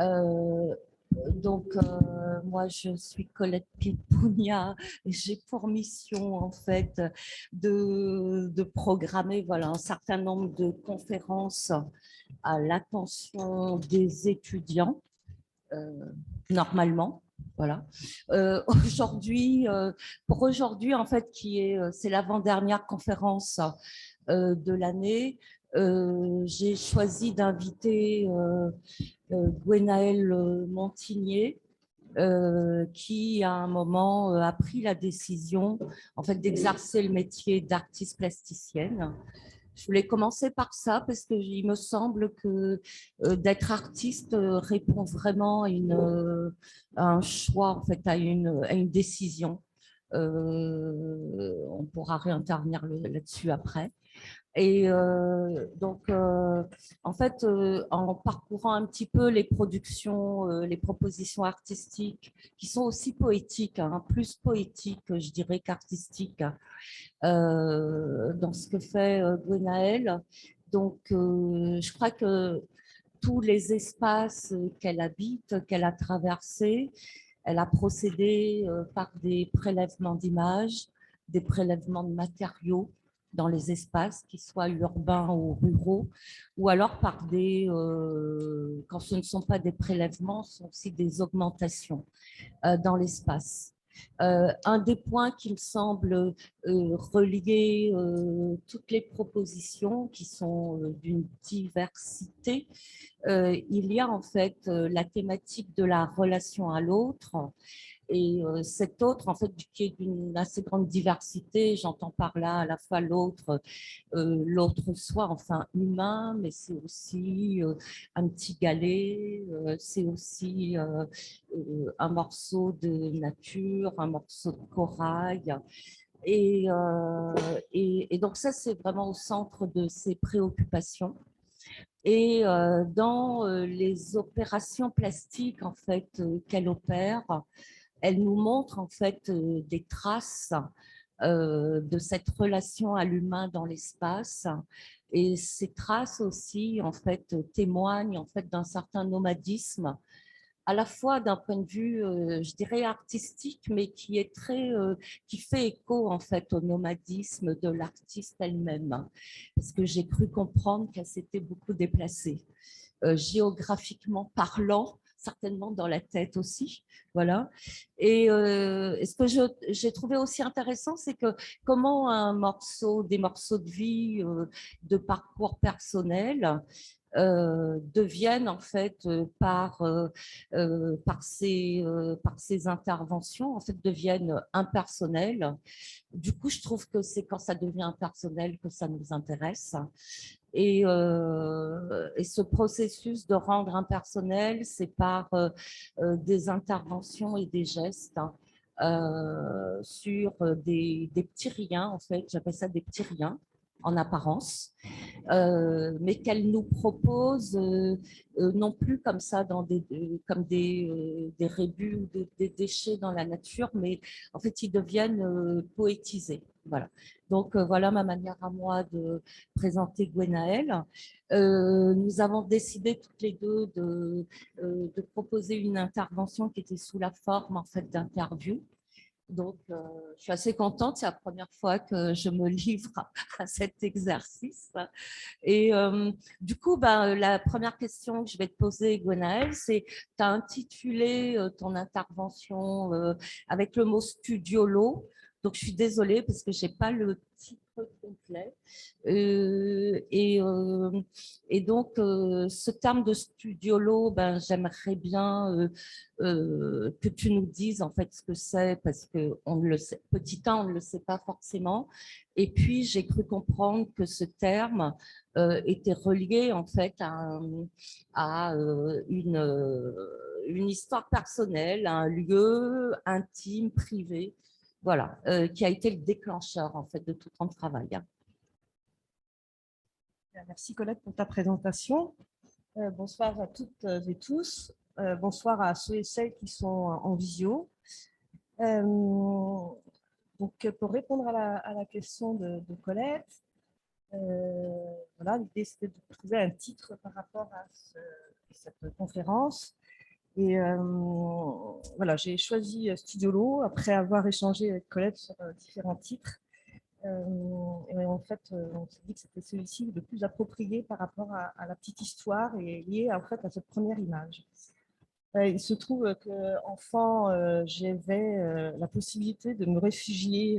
Euh, moi, je suis Colette Pipounia et j'ai pour mission, en fait, de programmer voilà, un certain nombre de conférences à l'attention des étudiants, euh, normalement. Voilà. Pour aujourd'hui, en fait, c'est l'avant-dernière conférence de l'année, j'ai choisi d'inviter Gwenaëlle Montigné, qui à un moment a pris la décision en fait d'exercer le métier d'artiste plasticienne. Je voulais commencer par ça parce qu'il me semble que d'être artiste répond vraiment à un choix, en fait, à une décision. On pourra réintervenir là-dessus après. Et en fait, en parcourant un petit peu les productions, les propositions artistiques, qui sont aussi poétiques, hein, plus poétiques, je dirais, qu'artistiques, dans ce que fait Gwenaëlle. Je crois que tous les espaces qu'elle habite, qu'elle a traversés, elle a procédé par des prélèvements d'images, des prélèvements de matériaux dans les espaces, qu'ils soient urbains ou ruraux, ou alors quand ce ne sont pas des prélèvements, ce sont aussi des augmentations dans l'espace. Un des points qui me semble relier toutes les propositions qui sont d'une diversité, il y a en fait la thématique de la relation à l'autre et cet autre, en fait, qui est d'une assez grande diversité, j'entends par là à la fois l'autre soi, enfin humain, mais c'est aussi un petit galet, c'est aussi un morceau de nature, un morceau de corail. Et donc ça, c'est vraiment au centre de ses préoccupations. Et dans les opérations plastiques en fait qu'elle opère, elle nous montre en fait des traces de cette relation à l'humain dans l'espace. Et ces traces aussi en fait témoignent en fait d'un certain nomadisme, à la fois d'un point de vue, je dirais artistique, mais qui fait écho en fait au nomadisme de l'artiste elle-même, parce que j'ai cru comprendre qu'elle s'était beaucoup déplacée, géographiquement parlant, certainement dans la tête aussi, voilà. Et ce que j'ai trouvé aussi intéressant, c'est que comment des morceaux de vie, de parcours personnel, deviennent en fait par ces interventions en fait deviennent impersonnelles. Du coup, je trouve que c'est quand ça devient impersonnel que ça nous intéresse. Et ce processus de rendre impersonnel, c'est par des interventions et des gestes, hein, sur des petits riens, en fait, j'appelle ça des petits riens en apparence, mais qu'elle nous propose non plus comme ça comme des rébus ou des déchets dans la nature, mais en fait ils deviennent poétisés. Voilà. Donc voilà ma manière à moi de présenter Gwenaëlle. Nous avons décidé toutes les deux de proposer une intervention qui était sous la forme en fait d'interview. Donc, je suis assez contente. C'est la première fois que je me livre à cet exercice. Et du coup, ben, la première question que je vais te poser, Gwenaëlle, c'est, tu as intitulé ton intervention avec le mot studiolo. Donc, je suis désolée parce que je n'ai pas le titre complet. Euh, et, euh, et donc, ce terme de studiolo, ben, j'aimerais bien que tu nous dises en fait ce que c'est, parce que on le sait, petit 1, on ne le sait pas forcément. Et puis, j'ai cru comprendre que ce terme était relié en fait à une histoire personnelle, à un lieu intime, privé, voilà, qui a été le déclencheur en fait de tout ton travail. Merci Colette pour ta présentation. Bonsoir à toutes et tous. Bonsoir à ceux et celles qui sont en visio. Donc, pour répondre à la question de Colette, voilà, l'idée c'était de trouver un titre par rapport à cette conférence. Et voilà, j'ai choisi Studiolo après avoir échangé avec Colette sur différents titres. Et en fait, on s'est dit que c'était celui-ci le plus approprié par rapport à la petite histoire et lié en fait à cette première image. Il se trouve qu'enfant, j'avais la possibilité de me réfugier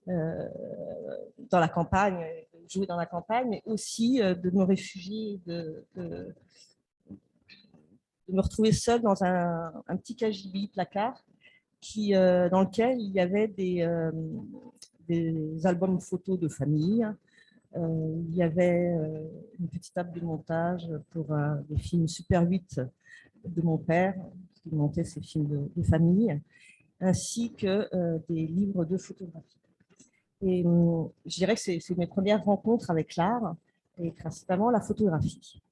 dans la campagne, jouer dans la campagne, mais aussi de me réfugier, de me retrouver seule dans un petit cagibi placard dans lequel il y avait des albums photos de famille. Il y avait une petite table de montage pour des films Super 8 de mon père, qui montait ces films de famille, ainsi que des livres de photographie. Et je dirais que c'est mes premières rencontres avec l'art, et principalement la photographie.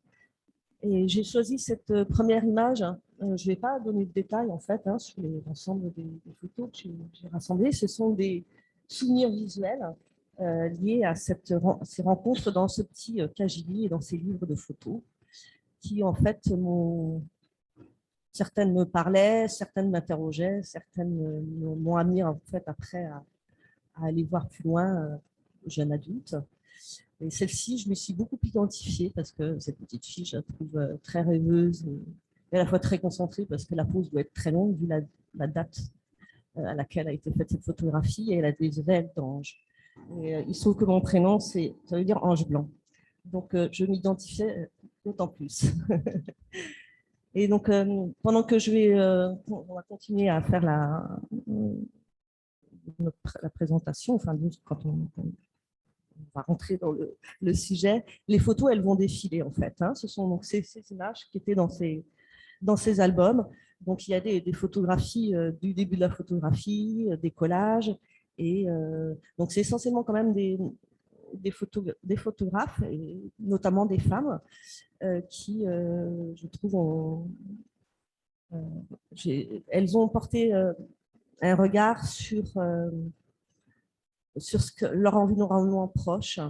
Et j'ai choisi cette première image. Je ne vais pas donner de détails en fait sur l'ensemble des photos que j'ai rassemblées. Ce sont des souvenirs visuels liés à ces rencontres dans ce petit cagibi et dans ces livres de photos qui en fait certaines me parlaient, certaines m'interrogeaient, certaines m'ont amené en fait après à aller voir plus loin, jeune adulte. Et celle-ci, je me suis beaucoup identifiée parce que cette petite fille, je la trouve très rêveuse et à la fois très concentrée parce que la pose doit être très longue vu la date à laquelle a été faite cette photographie et elle a des ailes d'ange. Il se trouve que mon prénom, ça veut dire ange blanc. Donc, je m'identifiais d'autant plus. Et donc, pendant que on va continuer à faire la présentation, enfin, quand on va rentrer dans le sujet, les photos, elles vont défiler en fait. Ce sont donc ces images qui étaient dans ces albums. Donc, il y a des photographies du début de la photographie, des collages. Et donc, c'est essentiellement quand même des photographes, et notamment des femmes, qui, je trouve, elles ont porté un regard sur leur environnement proche.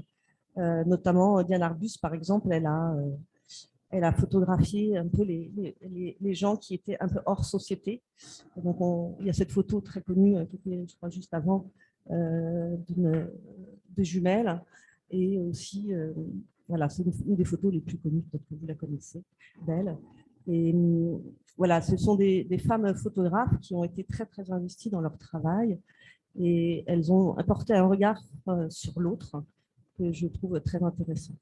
Notamment, Diane Arbus, par exemple, elle a photographié un peu les gens qui étaient un peu hors société. Donc, il y a cette photo très connue qui était, je crois, juste avant, de jumelles. Et aussi, voilà, c'est une des photos les plus connues, peut-être que vous la connaissez, d'elle. Et voilà, ce sont des femmes photographes qui ont été très, très investies dans leur travail et elles ont apporté un regard sur l'autre que je trouve très intéressant.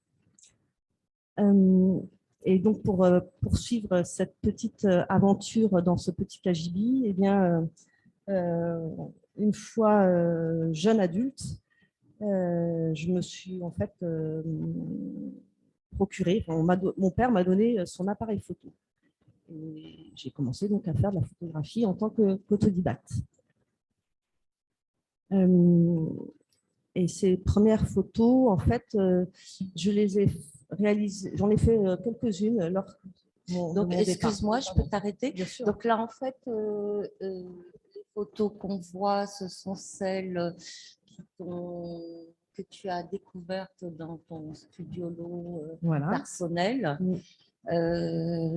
Et donc, pour poursuivre cette petite aventure dans ce petit cagibi, eh bien, une fois jeune adulte, je me suis en fait procuré, mon père m'a donné son appareil photo. Et j'ai commencé donc à faire de la photographie en tant qu'autodidacte. Et ces premières photos, en fait, je les ai réalisées, j'en ai fait quelques-unes lors donc, excuse-moi, je peux t'arrêter. Donc là, en fait, les photos qu'on voit, ce sont celles que tu as découvertes dans ton studiolo personnel. Oui.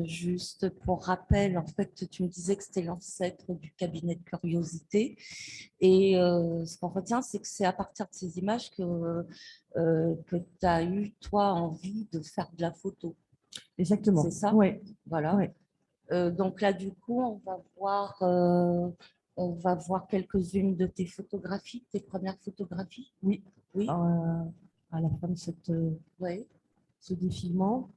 Juste pour rappel, en fait, tu me disais que c'était l'ancêtre du cabinet de curiosité. Et ce qu'on retient, c'est que c'est à partir de ces images que tu as eu, toi, envie de faire de la photo. Exactement. C'est ça? Oui. Voilà. Oui. Donc là, du coup, on va voir quelques-unes de tes photographies, tes premières photographies. Oui. Oui. À la fin de ce défilement.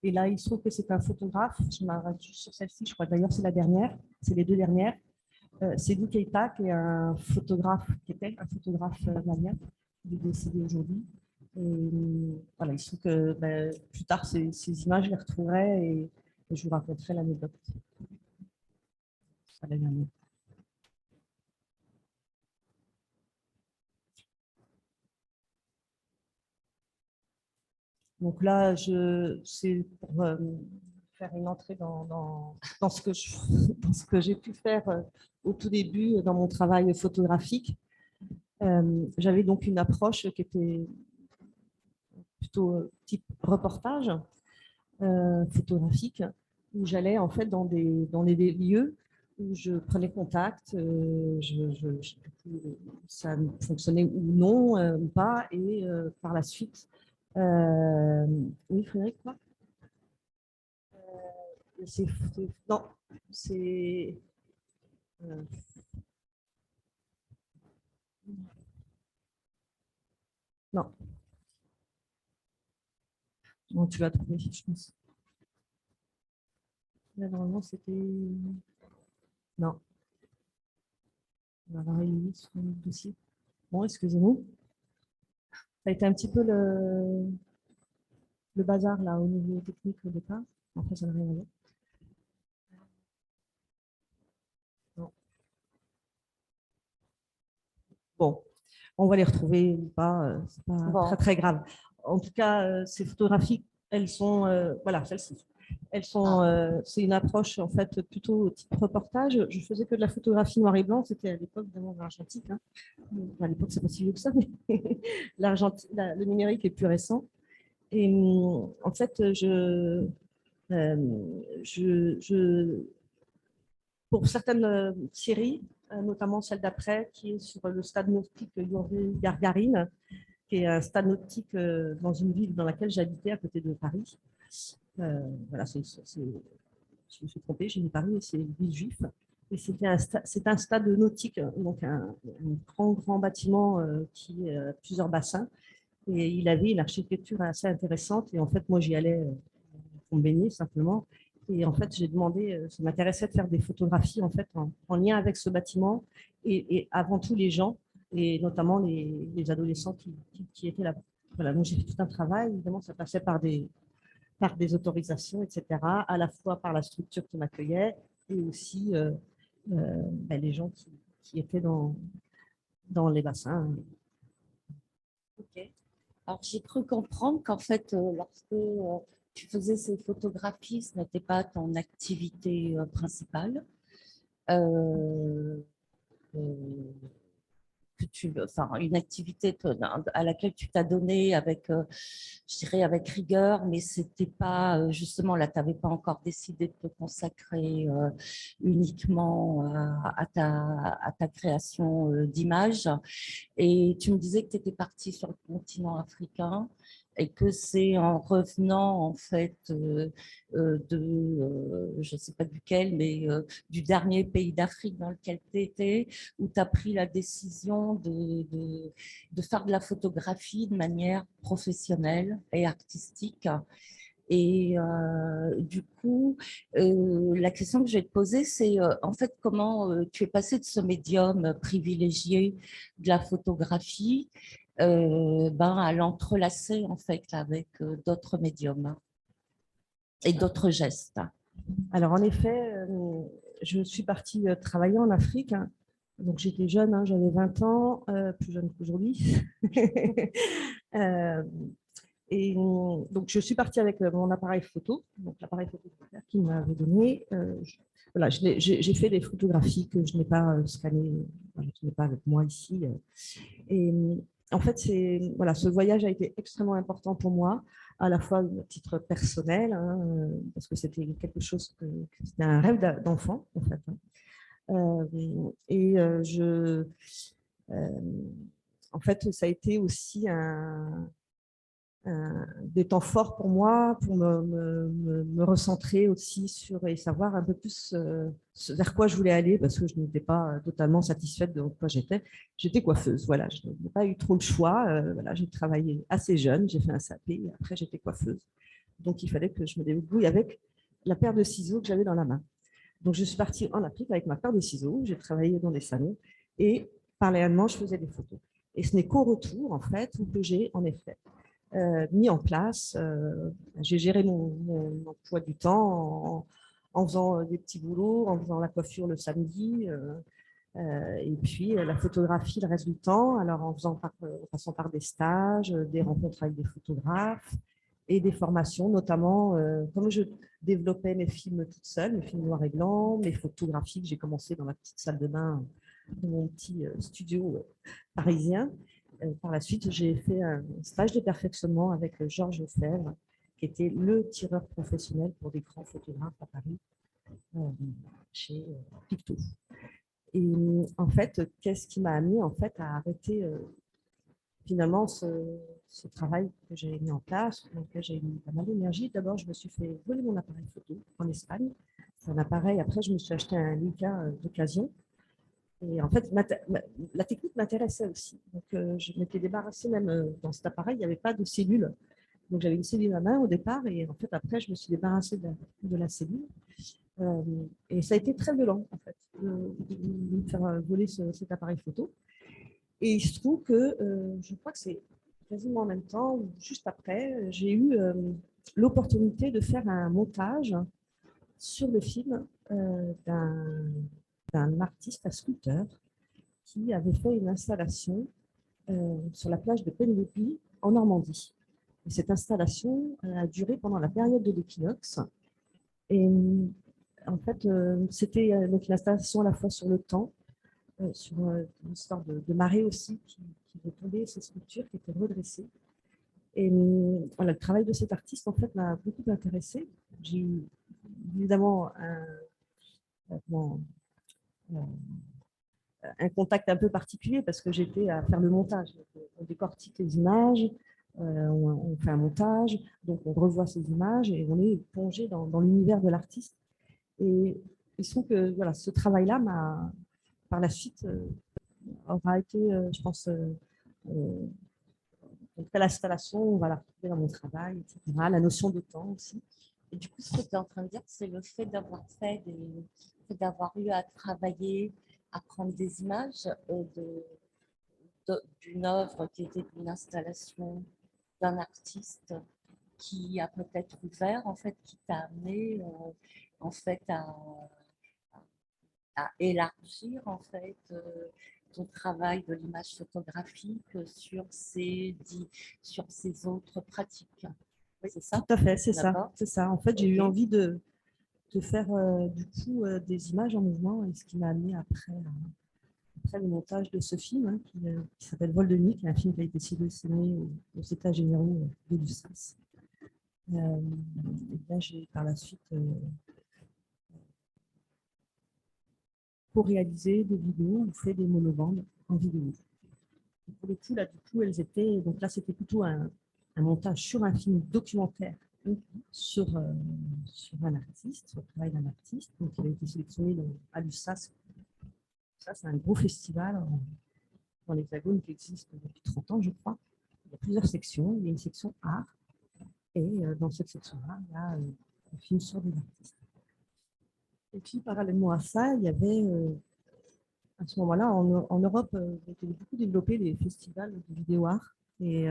Et là, il se trouve que c'est un photographe. Je m'arrête juste sur celle-ci. Je crois d'ailleurs c'est la dernière. C'est les deux dernières. C'est Lou Keita, qui est un photographe, qui était un photographe malien. Il est décédé aujourd'hui. Et voilà, il se trouve que plus tard, ces images, je les retrouverai et je vous raconterai l'anecdote. C'est la dernière. Donc là, c'est pour faire une entrée dans ce que j'ai pu faire au tout début dans mon travail photographique. J'avais donc une approche qui était plutôt type reportage photographique, où j'allais en fait dans des lieux où je prenais contact, ça fonctionnait ou non, ou pas, et par la suite, oui, Frédéric, quoi non, c'est... non, non, tu vas trouver, je pense. Là, normalement, c'était... Non. On va avoir une liste sur le dossier. Bon, excusez-nous. Ça a été un petit peu le bazar là au niveau technique au départ. Après, ça n'a rien à voir. Non. Bon, on va les retrouver ou pas, c'est pas Bon. très très grave. En tout cas, ces photographies, elles sont, voilà, celles-ci. Elles sont, c'est une approche en fait plutôt type reportage. Je faisais que de la photographie noir et blanc. C'était à l'époque vraiment l'argentique. Hein. Enfin, à l'époque, c'est pas si vieux que ça, mais le numérique est plus récent. Et en fait, pour certaines séries, notamment celle d'après, qui est sur le stade nautique Yuri Gagarin, qui est un stade nautique dans une ville dans laquelle j'habitais à côté de Paris. Voilà, je me suis trompée, j'ai mis Paris, c'est une ville juive. Et c'est un stade nautique, donc un grand bâtiment qui a plusieurs bassins. Et il avait une architecture assez intéressante. Et en fait, moi, j'y allais pour me baigner simplement. Et en fait, j'ai demandé, ça m'intéressait de faire des photographies en fait en lien avec ce bâtiment et avant tout les gens et notamment les adolescents qui étaient là. Voilà, donc j'ai fait tout un travail. Évidemment, ça passait par des autorisations, etc. À la fois par la structure qui m'accueillait et aussi les gens qui étaient dans les bassins. Ok. Alors, j'ai cru comprendre qu'en fait, lorsque tu faisais ces photographies, ce n'était pas ton activité principale. Euh, euh, enfin, une activité à laquelle tu t'as donné avec, je dirais, avec rigueur, mais c'était pas, justement, là, tu n'avais pas encore décidé de te consacrer uniquement à ta création d'images. Et tu me disais que tu étais partie sur le continent africain et que c'est en revenant en fait je ne sais pas duquel, mais du dernier pays d'Afrique dans lequel tu étais, où tu as pris la décision de faire de la photographie de manière professionnelle et artistique. Et du coup, la question que je vais te poser, c'est en fait comment tu es passé de ce médium privilégié de la photographie à l'entrelacer en fait avec d'autres médiums et d'autres gestes. Alors en effet, je suis partie travailler en Afrique. Hein. Donc j'étais jeune, hein, j'avais 20 ans, plus jeune qu'aujourd'hui. Et donc, je suis partie avec mon appareil photo, donc l'appareil photo qu'il m'avait donné. Voilà, j'ai fait des photographies que je n'ai pas scannées, voilà, je n'ai pas avec moi ici. Et en fait, voilà, ce voyage a été extrêmement important pour moi, à la fois à titre personnel, hein, parce que c'était quelque chose c'était un rêve d'enfant, en fait. Hein. Et en fait, ça a été aussi des temps forts pour moi, pour me recentrer aussi sur et savoir un peu plus vers quoi je voulais aller, parce que je n'étais pas totalement satisfaite de quoi j'étais. J'étais coiffeuse, voilà, je n'ai pas eu trop le choix. Voilà, j'ai travaillé assez jeune, j'ai fait un SAP, et après j'étais coiffeuse. Donc il fallait que je me débrouille avec la paire de ciseaux que j'avais dans la main. Donc je suis partie en Afrique avec ma paire de ciseaux, j'ai travaillé dans des salons et parallèlement je faisais des photos. Et ce n'est qu'au retour, en fait, où que j'ai en effet mis en place. J'ai géré mon emploi du temps en faisant des petits boulots, en faisant la coiffure le samedi, et puis la photographie le reste du temps, alors en passant par des stages, des rencontres avec des photographes et des formations, notamment comme je développais mes films toute seule, mes films noir et blanc, mes photographies que j'ai commencé dans ma petite salle de bain de mon petit studio parisien. Par la suite, j'ai fait un stage de perfectionnement avec Georges Lefebvre, qui était le tireur professionnel pour des grands photographes à Paris, chez Picto. Et en fait, qu'est-ce qui m'a amené en fait à arrêter finalement ce travail que j'ai mis en place, dans lequel j'ai mis pas mal d'énergie. D'abord, je me suis fait voler mon appareil photo en Espagne. C'est un appareil. Après, je me suis acheté un Leica d'occasion. Et en fait, la technique m'intéressait aussi. Donc, je m'étais débarrassée même dans cet appareil, il n'y avait pas de cellule. Donc, j'avais une cellule à main au départ. Et en fait, après, je me suis débarrassée de la cellule. Et ça a été très violent, en fait, de me faire voler cet appareil photo. Et il se trouve que je crois que c'est quasiment en même temps, ou juste après, j'ai eu l'opportunité de faire un montage sur le film d'un artiste, un sculpteur, qui avait fait une installation sur la plage de Penelope en Normandie. Et cette installation a duré pendant la période de l'équinoxe. Et en fait, c'était une installation à la fois sur le temps, sur une histoire de marée aussi, qui veut tomber, ces sculptures qui étaient redressées. Et voilà, le travail de cet artiste, en fait, m'a beaucoup intéressée. J'ai eu évidemment un contact un peu particulier parce que j'étais à faire le montage. On décortique les images, on fait un montage, donc on revoit ces images et on est plongé dans l'univers de l'artiste. Et il se trouve que voilà, ce travail-là m'a, par la suite, aura été, je pense, l'installation, on va la retrouver dans mon travail, etc. La notion de temps aussi. Et du coup, ce que tu es en train de dire, c'est le fait d'avoir eu à travailler, à prendre des images d'une œuvre qui était une installation d'un artiste qui a peut-être ouvert, en fait, qui t'a amené en fait à élargir en fait ton travail de l'image photographique sur ces autres pratiques. Oui, c'est ça? tout à fait, c'est ça. D'accord. C'est ça. En fait, j'ai eu Ok. envie de faire du coup des images en mouvement, et ce qui m'a amené après le montage de ce film qui s'appelle Vol de nuit, qui est un film qui a été sélectionné aux États généraux de l'USAS. Et là, j'ai par la suite co-réalisé des vidéos ou fait des monobandes en vidéo. Et pour le coup, là, du coup, elles étaient. Donc là, c'était plutôt un montage sur un film documentaire sur un artiste, sur le travail d'un artiste, donc il a été sélectionné à l'USAS. Ça, c'est un gros festival dans l'Hexagone qui existe depuis 30 ans, je crois. Il y a plusieurs sections. Il y a une section art. Et dans cette section-là, il y a un film sur des artistes. Et puis, parallèlement à ça, il y avait, à ce moment-là, en Europe, il était beaucoup développé les festivals de vidéo art. Et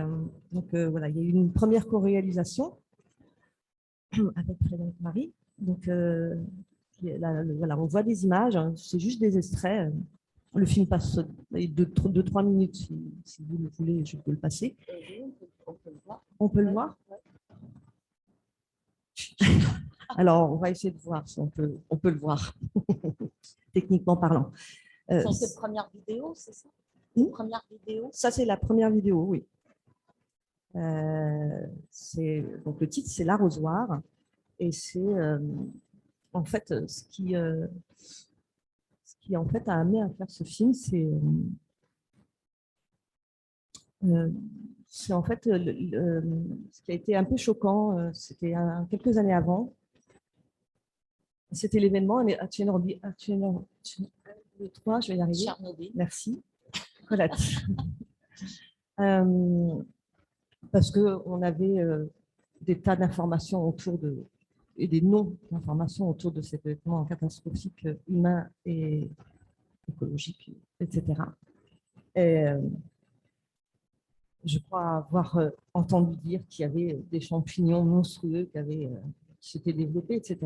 donc, voilà, il y a eu une première co-réalisation avec Frédéric Marie. Donc, voilà, on voit des images, hein, c'est juste des extraits. Le film passe de 2-3 minutes, si vous le voulez, je peux le passer. Oui, on peut le voir. On peut le voir. Alors, on va essayer de voir si on peut le voir, techniquement parlant. Ce sont tes premières vidéos, c'est ça? Première vidéo. Ça, c'est la première vidéo, oui. Donc, le titre, c'est L'arrosoir. Et c'est en fait ce qui en fait a amené à faire ce film, c'est en fait ce qui a été un peu choquant, c'était quelques années avant. C'était l'événement à Tchernobyl, le 3, je vais y arriver. Tchernobyl. Merci. Colette. Parce qu'on avait des tas d'informations et des noms d'informations autour de cet événement catastrophique humain et écologique, etc. Et je crois avoir entendu dire qu'il y avait des champignons monstrueux qui s'étaient développés, etc.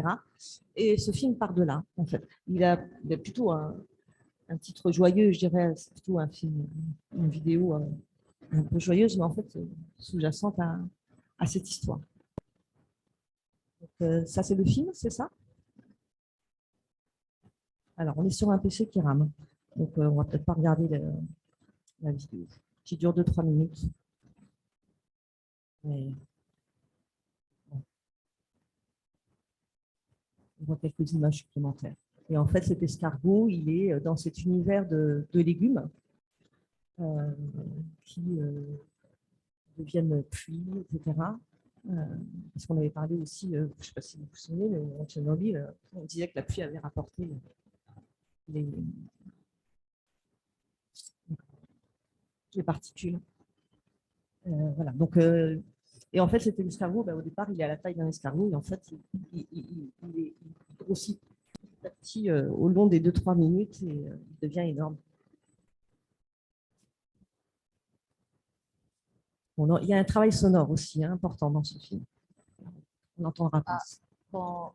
Et ce film part de là, en fait. Il a plutôt un titre joyeux, je dirais. C'est plutôt un film, une vidéo un peu joyeuse, mais en fait sous-jacente à cette histoire. Donc, ça, c'est le film, c'est ça? Alors, on est sur un PC qui rame. Donc, on va peut-être pas regarder la vidéo. qui dure 2-3 minutes. Mais, bon, on voit quelques images supplémentaires. Et en fait, cet escargot, il est dans cet univers de légumes qui deviennent pluie, etc. Parce qu'on avait parlé aussi, je ne sais pas si vous vous souvenez, mais en Tchernobyl, on disait que la pluie avait rapporté les particules. Voilà. Donc, et en fait, c'était l'escargot. Au départ, il est à la taille d'un escargot et en fait, il grossit petit à petit au long des 2-3 minutes et il devient énorme. Bon, il y a un travail sonore aussi important dans ce film. On n'entendra pas. Bon,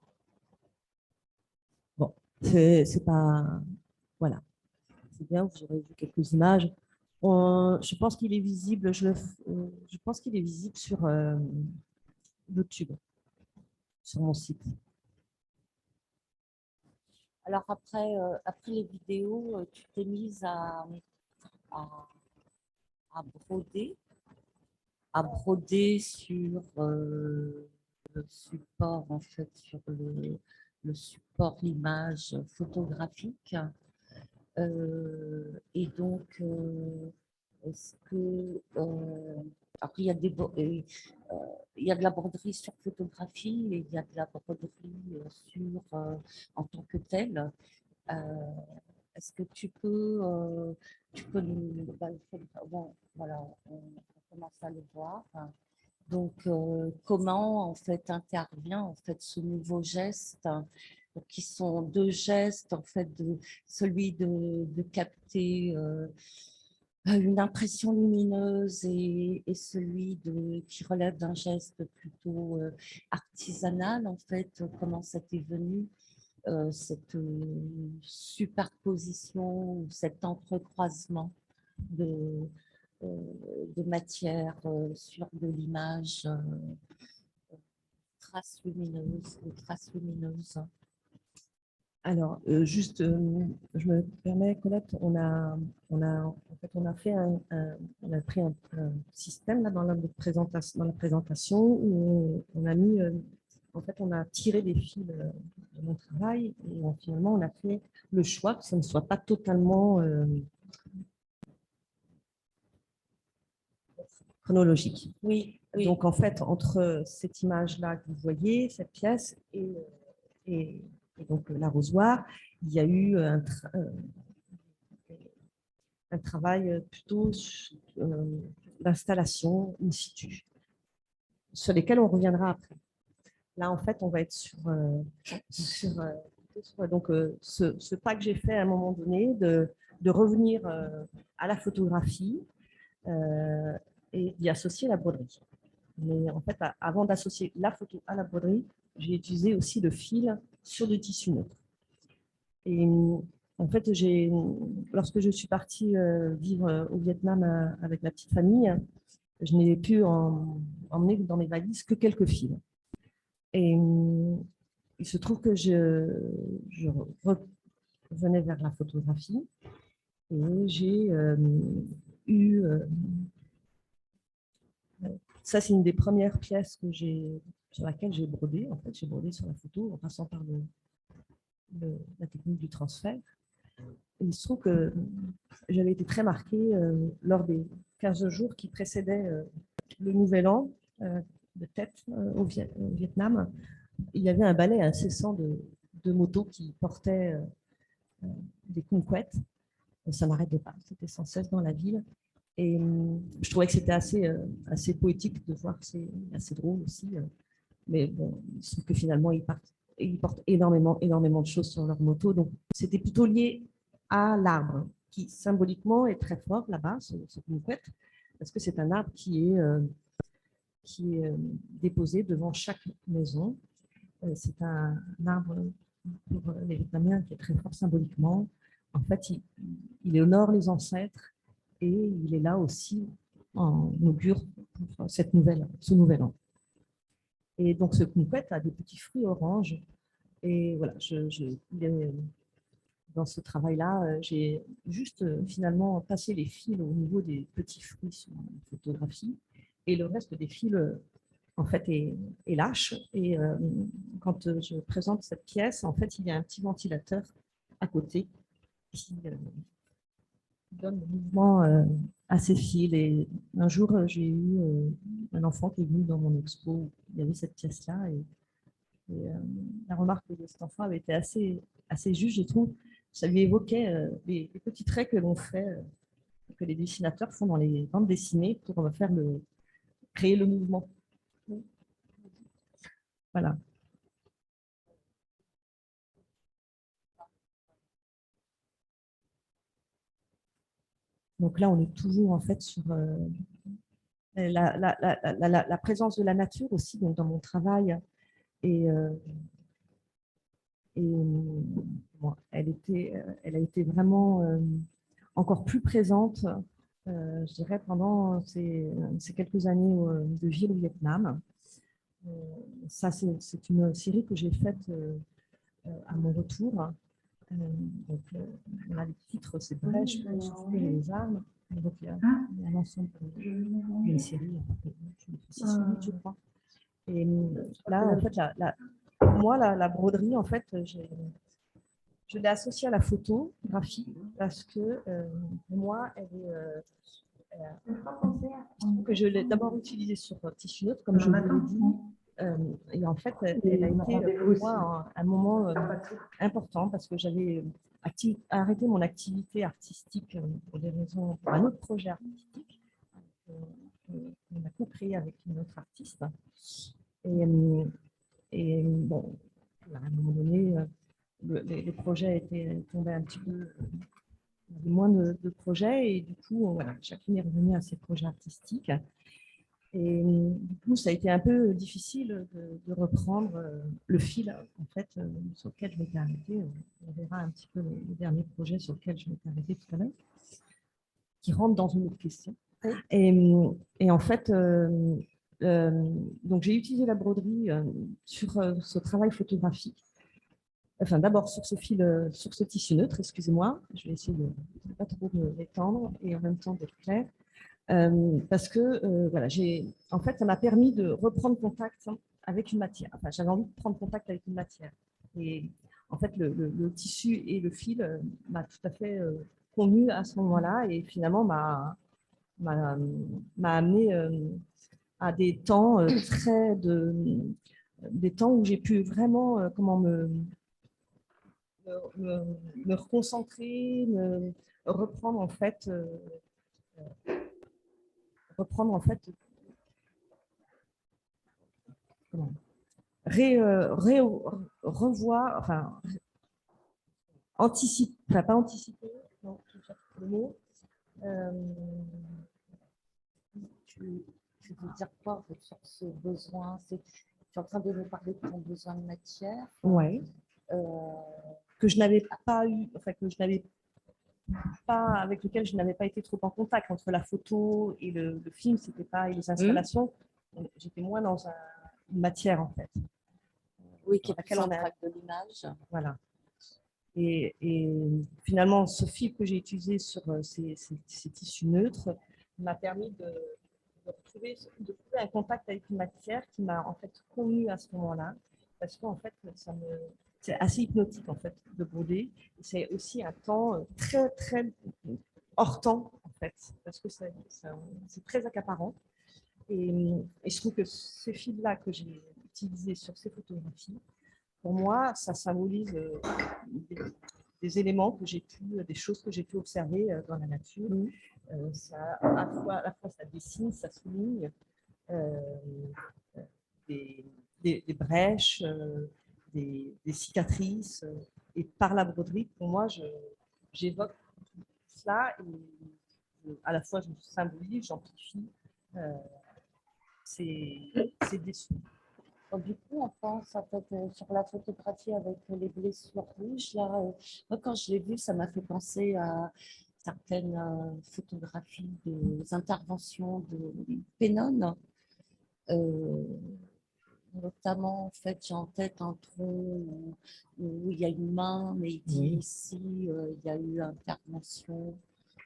Bon, c'est pas. Voilà. C'est bien, vous aurez vu quelques images. Je pense qu'il est visible. Je pense qu'il est visible sur YouTube, sur mon site. alors après les vidéos, tu t'es mise à broder, sur le support, en fait, sur le support image photographique. Et donc, est-ce que après, il y a de la broderie sur photographie et il y a de la broderie en tant que telle. Est-ce que tu peux nous, bon, voilà, on commence à le voir. Donc, comment en fait intervient en fait ce nouveau geste, donc, qui sont deux gestes en fait, celui de capter une impression lumineuse et celui qui relève d'un geste plutôt artisanal en fait. Comment ça t'est venu cette superposition ou cet entrecroisement de, euh, de matière sur de l'image, traces lumineuses. Alors, juste, je me permets, Colette, on a pris un système là, dans la présentation où on a mis, en fait, on a tiré des fils de mon travail et finalement, on a fait le choix que ça ne soit pas totalement chronologique. Oui, oui. Donc, en fait, entre cette image-là que vous voyez, cette pièce et donc l'arrosoir, il y a eu un travail plutôt d'installation in situ, sur lesquels on reviendra après. Là, en fait, on va être sur donc, ce pas que j'ai fait à un moment donné de revenir à la photographie et d'y associer la broderie. Mais en fait, avant d'associer la photo à la broderie, j'ai utilisé aussi le fil sur du tissu neutre. Et en fait, lorsque je suis partie vivre au Vietnam avec ma petite famille, je n'ai pu emmener dans mes valises que quelques fils. Et il se trouve que je revenais vers la photographie et j'ai eu... ça, c'est une des premières pièces sur laquelle j'ai brodé. En fait, j'ai brodé sur la photo en passant par la technique du transfert. Et il se trouve que j'avais été très marquée lors des 15 jours qui précédaient le Nouvel An de Tết au Vietnam. Il y avait un balai incessant de motos qui portaient des kumquats. Ça n'arrêtait pas, c'était sans cesse dans la ville. Et je trouvais que c'était assez poétique de voir, c'est assez drôle aussi. Mais bon, il se trouve que finalement, ils portent énormément de choses sur leur moto. Donc, c'était plutôt lié à l'arbre, qui symboliquement est très fort là-bas, ce kumquat, parce que c'est un arbre qui est déposé devant chaque maison. C'est un arbre pour les Vietnamiens qui est très fort symboliquement. En fait, il honore les ancêtres et il est là aussi en augure pour ce nouvel an. Et donc, ce kumquat a des petits fruits oranges. Et voilà, il est dans ce travail-là, j'ai juste finalement passé les fils au niveau des petits fruits sur la photographie et le reste des fils en fait est lâche. Et quand je présente cette pièce, en fait, il y a un petit ventilateur à côté qui donne le mouvement à ces fils. Et un jour, j'ai eu un enfant qui est venu dans mon expo où il y avait cette pièce-là. Et la remarque de cet enfant avait été assez juste, je trouve. Ça lui évoquait les petits traits que l'on fait, que les dessinateurs font dans les bandes dessinées pour créer le mouvement. Voilà. Donc là, on est toujours en fait sur la présence de la nature aussi donc dans mon travail. Et, bon, elle a été vraiment encore plus présente, je dirais, pendant ces quelques années de vie au Vietnam. Ça, c'est une série que j'ai faite à mon retour. Donc, on a les titres, c'est Brèche pour souffler les armes. Donc, il y a un ensemble, une série, six séries, je crois. Et là, en fait, moi, la broderie, en fait, je l'ai associée à la photographie parce que pour moi, elle est que je l'ai d'abord utilisée sur tissu neutre, comme je vous l'ai dit. Et en fait, elle a été pour moi un moment important parce que j'avais arrêté mon activité artistique pour des raisons, pour un autre projet artistique qu'on a co-créé avec une autre artiste. Et bon, à un moment donné, les projets étaient tombés un petit peu, il y avait moins de projets et du coup, voilà, chacune est revenue à ses projets artistiques. Et du coup, ça a été un peu difficile de reprendre le fil en fait, sur lequel je m'étais arrêtée. On verra un petit peu le dernier projet sur lequel je m'étais arrêtée tout à l'heure, qui rentre dans une autre question. Et en fait, donc j'ai utilisé la broderie sur ce travail photographique. Enfin, d'abord sur ce fil, sur ce tissu neutre, excusez-moi, je vais essayer de ne pas trop m'étendre et en même temps d'être claire. Parce que voilà, en fait, ça m'a permis de reprendre contact avec une matière. Enfin, j'avais envie de prendre contact avec une matière. Et en fait, le tissu et le fil m'a tout à fait convenu à ce moment-là et finalement m'a amené à des temps des temps où j'ai pu vraiment comment me reconcentrer, reprendre en fait comment, revoir, enfin anticiper, enfin pas anticiper, non, je cherche le mot. Tu, tu veux dire quoi en fait, sur ce besoin? Tu es en train de nous parler de ton besoin de matière. Ouais. Que je n'avais pas eu, enfin que je n'avais pas, avec lequel je n'avais pas été trop en contact entre la photo et le film, c'était pas et les installations. J'étais moins dans une matière en fait. Oui, qui est plus en trac de l'image. Voilà. Et finalement, ce fil que j'ai utilisé sur ces tissus neutres m'a permis de trouver un contact avec une matière qui m'a en fait convenu à ce moment-là, parce qu'en fait, c'est assez hypnotique en fait de broder. C'est aussi un temps très très hors temps en fait, parce que c'est très accaparant. Et je trouve que ces fils-là que j'ai utilisés sur ces photographies, pour moi, ça symbolise des éléments que j'ai pu, des choses que j'ai pu observer dans la nature. Ça, à la fois, ça dessine, ça souligne des, brèches, des cicatrices. Et par la broderie, pour moi, j'évoque cela et à la fois je symbolise, j'amplifie ces dessous. Donc, du coup, on pense en fait, sur la photographie avec les blessures rouges. Là, moi, quand je l'ai vu, ça m'a fait penser à certaines photographies des interventions de Pennon. notamment, en fait, j'ai en tête un tronc où il y a une main, mais il dit Oui. ici, il y a eu intervention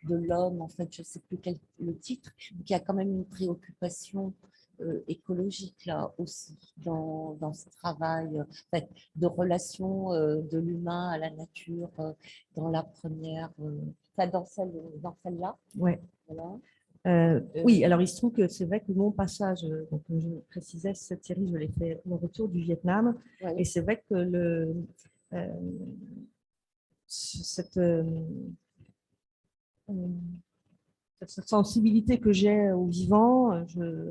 de l'homme, en fait, je ne sais plus quel le titre, donc il y a quand même une préoccupation écologique là aussi dans ce travail en fait, de relation de l'humain à la nature dans la première, enfin, dans celle-là. Ouais. Voilà. Oui, alors il se trouve que c'est vrai que mon passage, donc, comme je précisais, cette série, je l'ai fait au retour du Vietnam. Ouais. Et c'est vrai que euh, cette, euh, cette sensibilité que j'ai au vivant,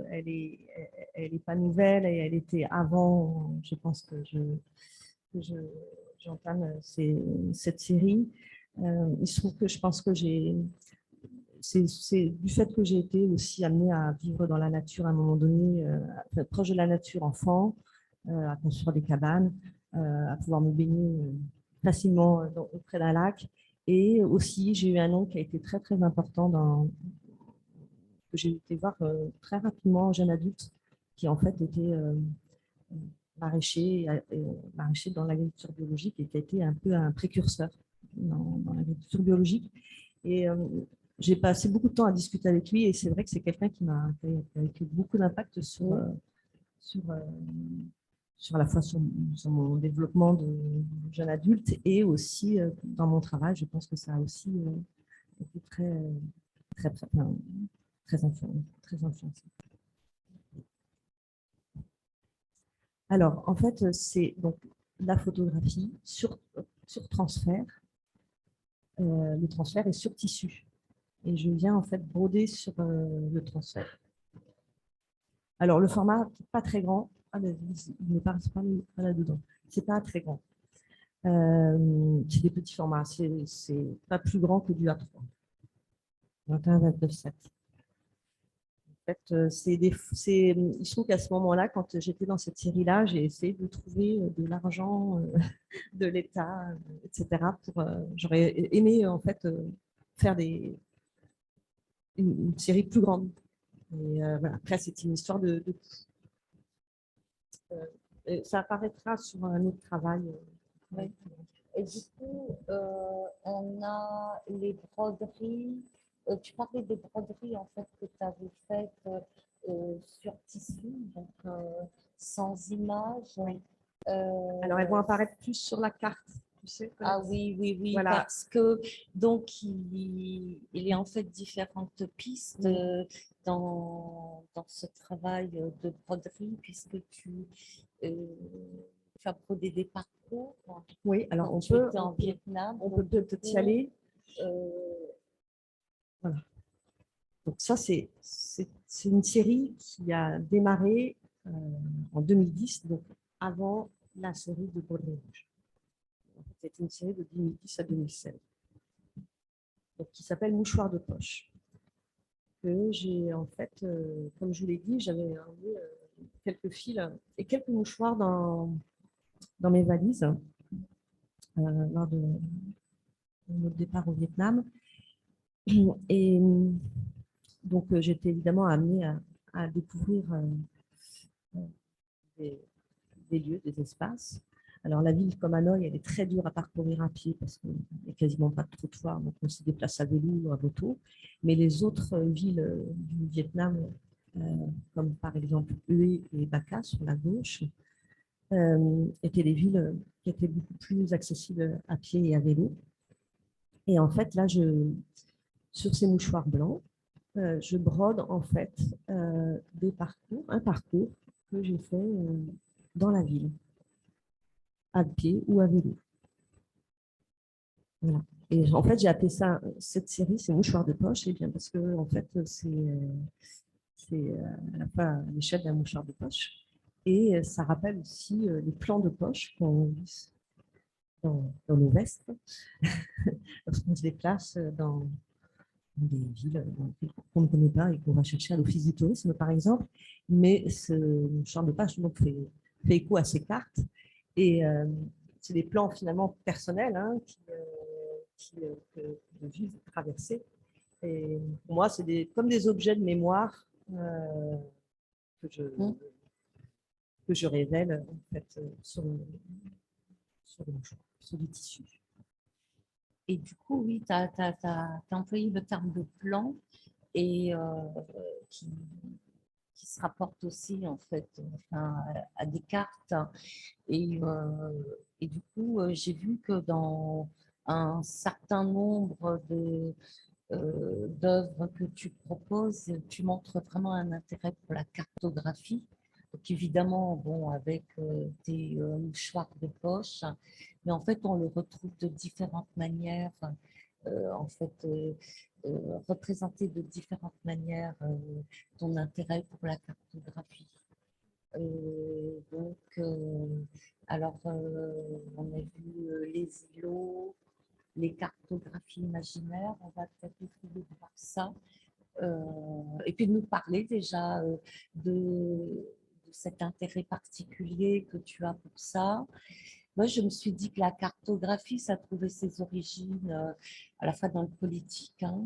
elle est pas nouvelle et elle était avant, je pense que j'entame cette série. Il se trouve que je pense que c'est du fait que j'ai été aussi amenée à vivre dans la nature à un moment donné, proche de la nature enfant, à construire des cabanes, à pouvoir me baigner facilement auprès d'un lac. Et aussi, j'ai eu un oncle qui a été très, très important que j'ai été voir très rapidement, jeune adulte, qui en fait était maraîcher, maraîcher dans l'agriculture biologique et qui a été un peu un précurseur dans l'agriculture biologique. Et j'ai passé beaucoup de temps à discuter avec lui et c'est vrai que c'est quelqu'un qui a eu beaucoup d'impact sur, sur la fois sur mon développement de jeune adulte et aussi dans mon travail. Je pense que ça a aussi été très, très, très influencé. Alors, en fait, c'est donc la photographie sur transfert. Le transfert est sur tissu. Et je viens en fait broder sur le transfert. Alors, le format n'est pas très grand. Ah, mais il n'est pas là-dedans. C'est pas très grand. C'est des petits formats. C'est pas plus grand que du A3. 21-29-7. En fait, il se trouve qu'à ce moment-là, quand j'étais dans cette série-là, j'ai essayé de trouver de l'argent de l'État, etc. J'aurais aimé en fait faire une série plus grande. Et voilà. Après, c'est une histoire ça apparaîtra sur un autre travail. Oui. Et du coup, on a les broderies. Tu parlais des broderies en fait que tu avais faites sur tissu, donc sans image. Oui. Alors, elles vont apparaître plus sur la carte. Tu sais, ah oui, oui, oui, voilà. Parce que donc il y a en fait différentes pistes dans ce travail de broderie, puisque euh, tu as brodé des parcours. Oui, alors quand tu étais en Vietnam. On peut peut-être y aller. Voilà. Donc ça, c'est une série qui a démarré en 2010, donc avant la série de Broderie Rouge. C'est une série de 2010 à 2016, donc, qui s'appelle Mouchoir de poche. Que j'ai en fait, comme je vous l'ai dit, j'avais quelques fils et quelques mouchoirs dans mes valises lors de notre départ au Vietnam. Et donc, j'étais évidemment amenée à découvrir des lieux, des espaces. Alors, la ville comme Hanoï, elle est très dure à parcourir à pied parce qu'il n'y a quasiment pas de trottoir, donc on se déplace à vélo ou à moto. Mais les autres villes du Vietnam, comme par exemple Hue et Baca sur la gauche, étaient des villes qui étaient beaucoup plus accessibles à pied et à vélo. Et en fait, là, sur ces mouchoirs blancs, je brode en fait un parcours que j'ai fait dans la ville, à pied ou à vélo. Voilà. Et en fait, j'ai appelé cette série, c'est Mouchoir de poche, et bien parce que en fait, c'est à la fois à l'échelle d'un mouchoir de poche, et ça rappelle aussi les plans de poche qu'on glisse dans nos vestes lorsqu'on se déplace dans des villes qu'on ne connaît pas et qu'on va chercher à l'office du tourisme, par exemple. Mais ce mouchoir de poche donc, fait écho à ces cartes. Et c'est des plans finalement personnels que je vis traverser. Et pour moi, c'est comme des objets de mémoire que que je révèle en fait sur le tissu. Et du coup, oui, tu as employé le terme de plan et qui, qui se rapporte aussi en fait enfin, à des cartes. Et du coup, j'ai vu que dans un certain nombre d'œuvres que tu proposes, tu montres vraiment un intérêt pour la cartographie. Donc évidemment, bon, avec tes mouchoirs de poche, mais en fait, on le retrouve de différentes manières, en fait, représenté de différentes manières ton intérêt pour la cartographie. Donc, alors, on a vu les îlots, les cartographies imaginaires, on va peut-être essayer de voir ça. Et puis de nous parler déjà de cet intérêt particulier que tu as pour ça. Moi, je me suis dit que la cartographie, ça trouvait ses origines à la fois dans le politique hein,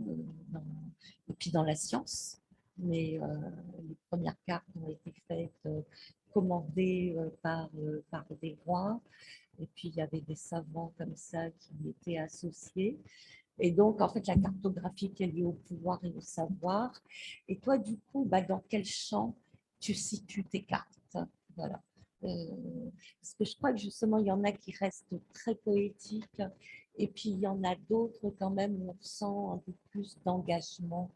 et puis dans la science. Mais les premières cartes ont été faites, commandées par des rois. Et puis, il y avait des savants comme ça qui y étaient associés. Et donc, en fait, la cartographie qui est liée au pouvoir et au savoir. Et toi, du coup, bah, dans quel champ tu situes tes cartes? Voilà. Parce que je crois que justement, il y en a qui restent très poétiques, et puis il y en a d'autres quand même où on sent un peu plus d'engagement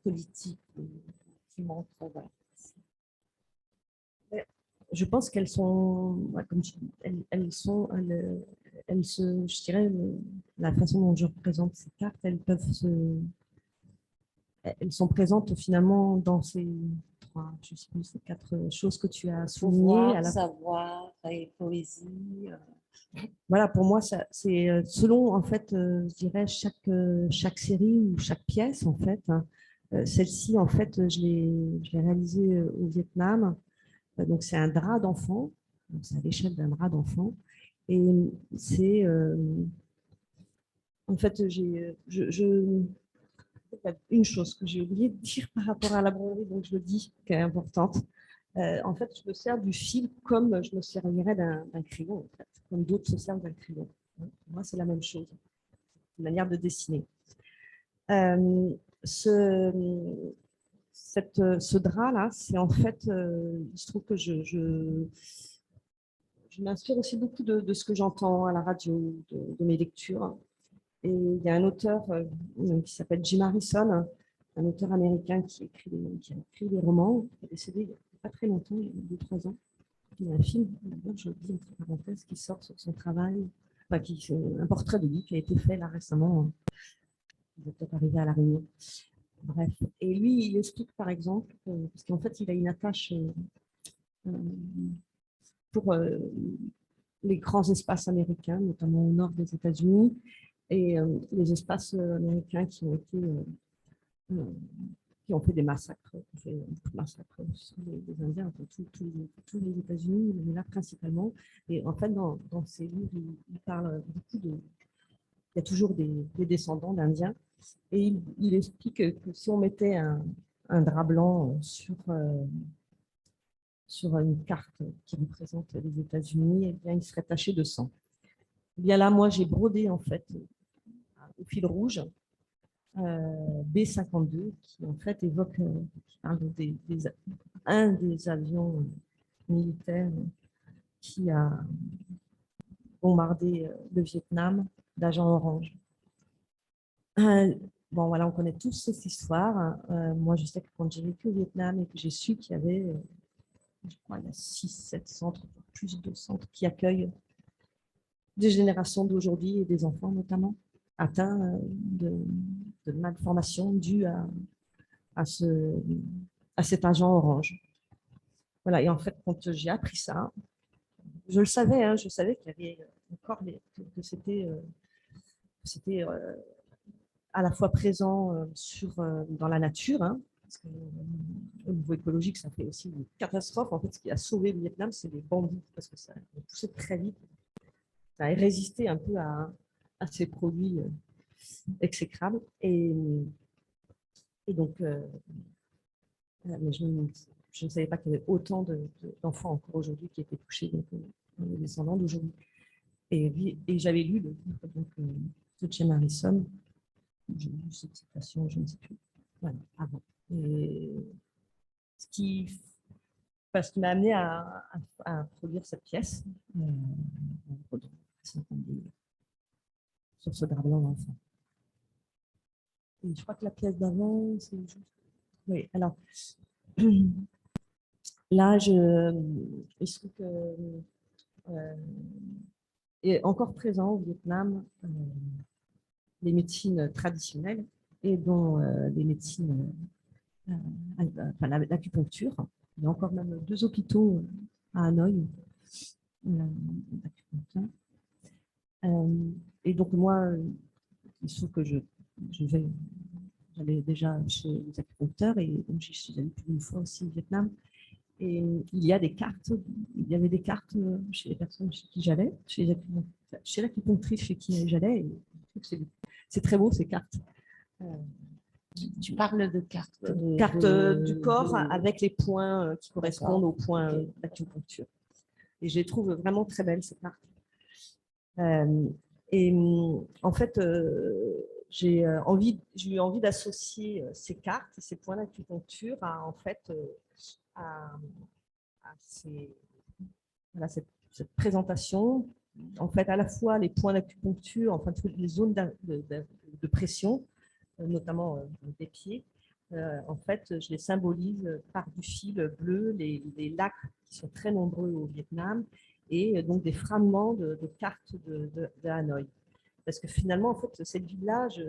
politique qui montre. Voilà. Je pense qu'elles sont, comme tu dis, je dirais, la façon dont je représente ces cartes, elles sont présentes finalement dans ces trois, je sais plus, ces quatre choses que tu as soulignées. Pouvoir, savoir et poésie. Voilà, pour moi, c'est selon, en fait, je dirais, chaque série ou chaque pièce, en fait. Hein. Celle-ci, en fait, je l'ai réalisée au Vietnam. Donc, c'est un drap d'enfant. C'est à l'échelle d'un drap d'enfant. Et c'est, en fait, une chose que j'ai oublié de dire par rapport à la broderie, donc je le dis, qui est importante. En fait, je me sers du fil comme je me servirais d'un crayon, en fait, comme d'autres se servent d'un crayon. Pour moi, c'est la même chose, une manière de dessiner. Euh, ce, ce drap-là, c'est en fait, il se trouve que je m'inspire aussi beaucoup de ce que j'entends à la radio, de mes lectures. Et il y a un auteur qui s'appelle Jim Harrison, un auteur américain qui a écrit des romans, qui est décédé il n'y a pas très longtemps, il y a 2-3 ans. Il y a un film, je le dis entre parenthèses, qui sort sur son travail, enfin, un portrait de lui qui a été fait là récemment. Il est peut-être arrivé à La Réunion. Bref. Et lui, il explique par exemple, parce qu'en fait, il a une attache pour les grands espaces américains, notamment au nord des États-Unis, et les espaces américains qui ont été qui ont fait des massacres, sur les Indiens, enfin, tous les États-Unis, mais là principalement. Et en fait, dans ces livres, il parle beaucoup de. Il y a toujours des descendants d'Indiens. Et il explique que si on mettait un drap blanc sur une carte qui représente les États-Unis, eh bien, il serait taché de sang. Eh bien là, moi, j'ai brodé en fait au fil rouge B-52 qui en fait évoque qui parle un des avions militaires qui a bombardé le Vietnam d'agents orange. Bon, voilà, on connaît tous cette histoire. Moi, je sais que quand j'ai vécu au Vietnam et que j'ai su qu'il y avait, je crois, il y a 6-7 centres, plus de centres qui accueillent des générations d'aujourd'hui et des enfants notamment atteints de malformations dues à cet agent orange. Voilà, et en fait, quand j'ai appris ça, je le savais, hein, je savais qu'il y avait encore que c'était à la fois présent dans la nature, hein, parce que, au niveau écologique, ça fait aussi une catastrophe. En fait, ce qui a sauvé le Vietnam, c'est les bambous, parce que ça a poussé très vite. Ça a résisté un peu à ces produits exécrables. Et donc, mais je ne savais pas qu'il y avait autant d'enfants encore aujourd'hui qui étaient touchés, donc les descendants d'aujourd'hui. Et j'avais lu le livre donc, de Jim Harrison. J'ai lu cette citation, je ne sais plus. Voilà, avant. Et ce qui m'a amené à produire cette pièce sur ce drap blanc d'enfant. Et je crois que la pièce d'avant, c'est juste. Oui, alors là, il se trouve que est encore présent au Vietnam les médecines traditionnelles et dont les médecines, enfin, l'acupuncture. Il y a encore même 2 hôpitaux à Hanoï d'acupuncture. Et donc moi, il se trouve que j'allais déjà chez les acupuncteurs et donc j'y suis allée plus d'une fois aussi au Vietnam. Et il y avait des cartes chez les personnes chez qui j'allais, chez l'acupunctrice chez qui j'allais. C'est très beau ces cartes. Tu parles de cartes Du corps avec les points qui correspondent aux points d'acupuncture. Et je les trouve vraiment très belles ces cartes. En fait, j'ai eu envie d'associer ces cartes, ces points d'acupuncture à cette présentation. En fait, à la fois les points d'acupuncture, enfin toutes les zones de pression, notamment des pieds. En fait, je les symbolise par du fil bleu, les lacs qui sont très nombreux au Vietnam, et donc des fragments de cartes de Hanoï. Parce que finalement, en fait, cette ville-là, je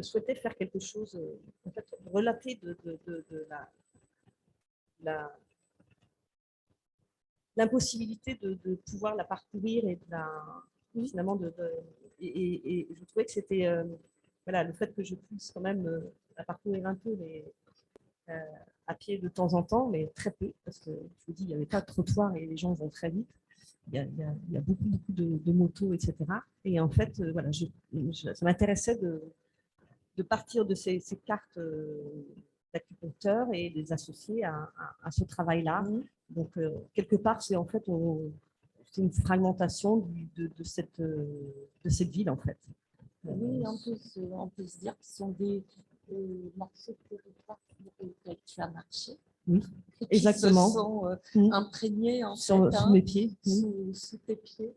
souhaitais faire quelque chose, en fait, relater de l'impossibilité de pouvoir la parcourir et finalement et je trouvais que c'était voilà, le fait que je puisse quand même la parcourir un peu à pied de temps en temps, mais très peu, parce que je vous dis, il n'y avait pas de trottoir et les gens vont très vite. Il y a beaucoup de motos, etc. Et en fait, voilà, ça m'intéressait de partir de ces cartes d'acupuncteur et les associer à ce travail-là. Donc, quelque part, c'est en fait c'est une fragmentation de cette ville, en fait. Oui, on peut se dire que ce sont des morceaux de territoire sur lesquels tu as marché. Oui, et exactement. Qui se sont imprégnés en sous mes pieds. Sous tes pieds.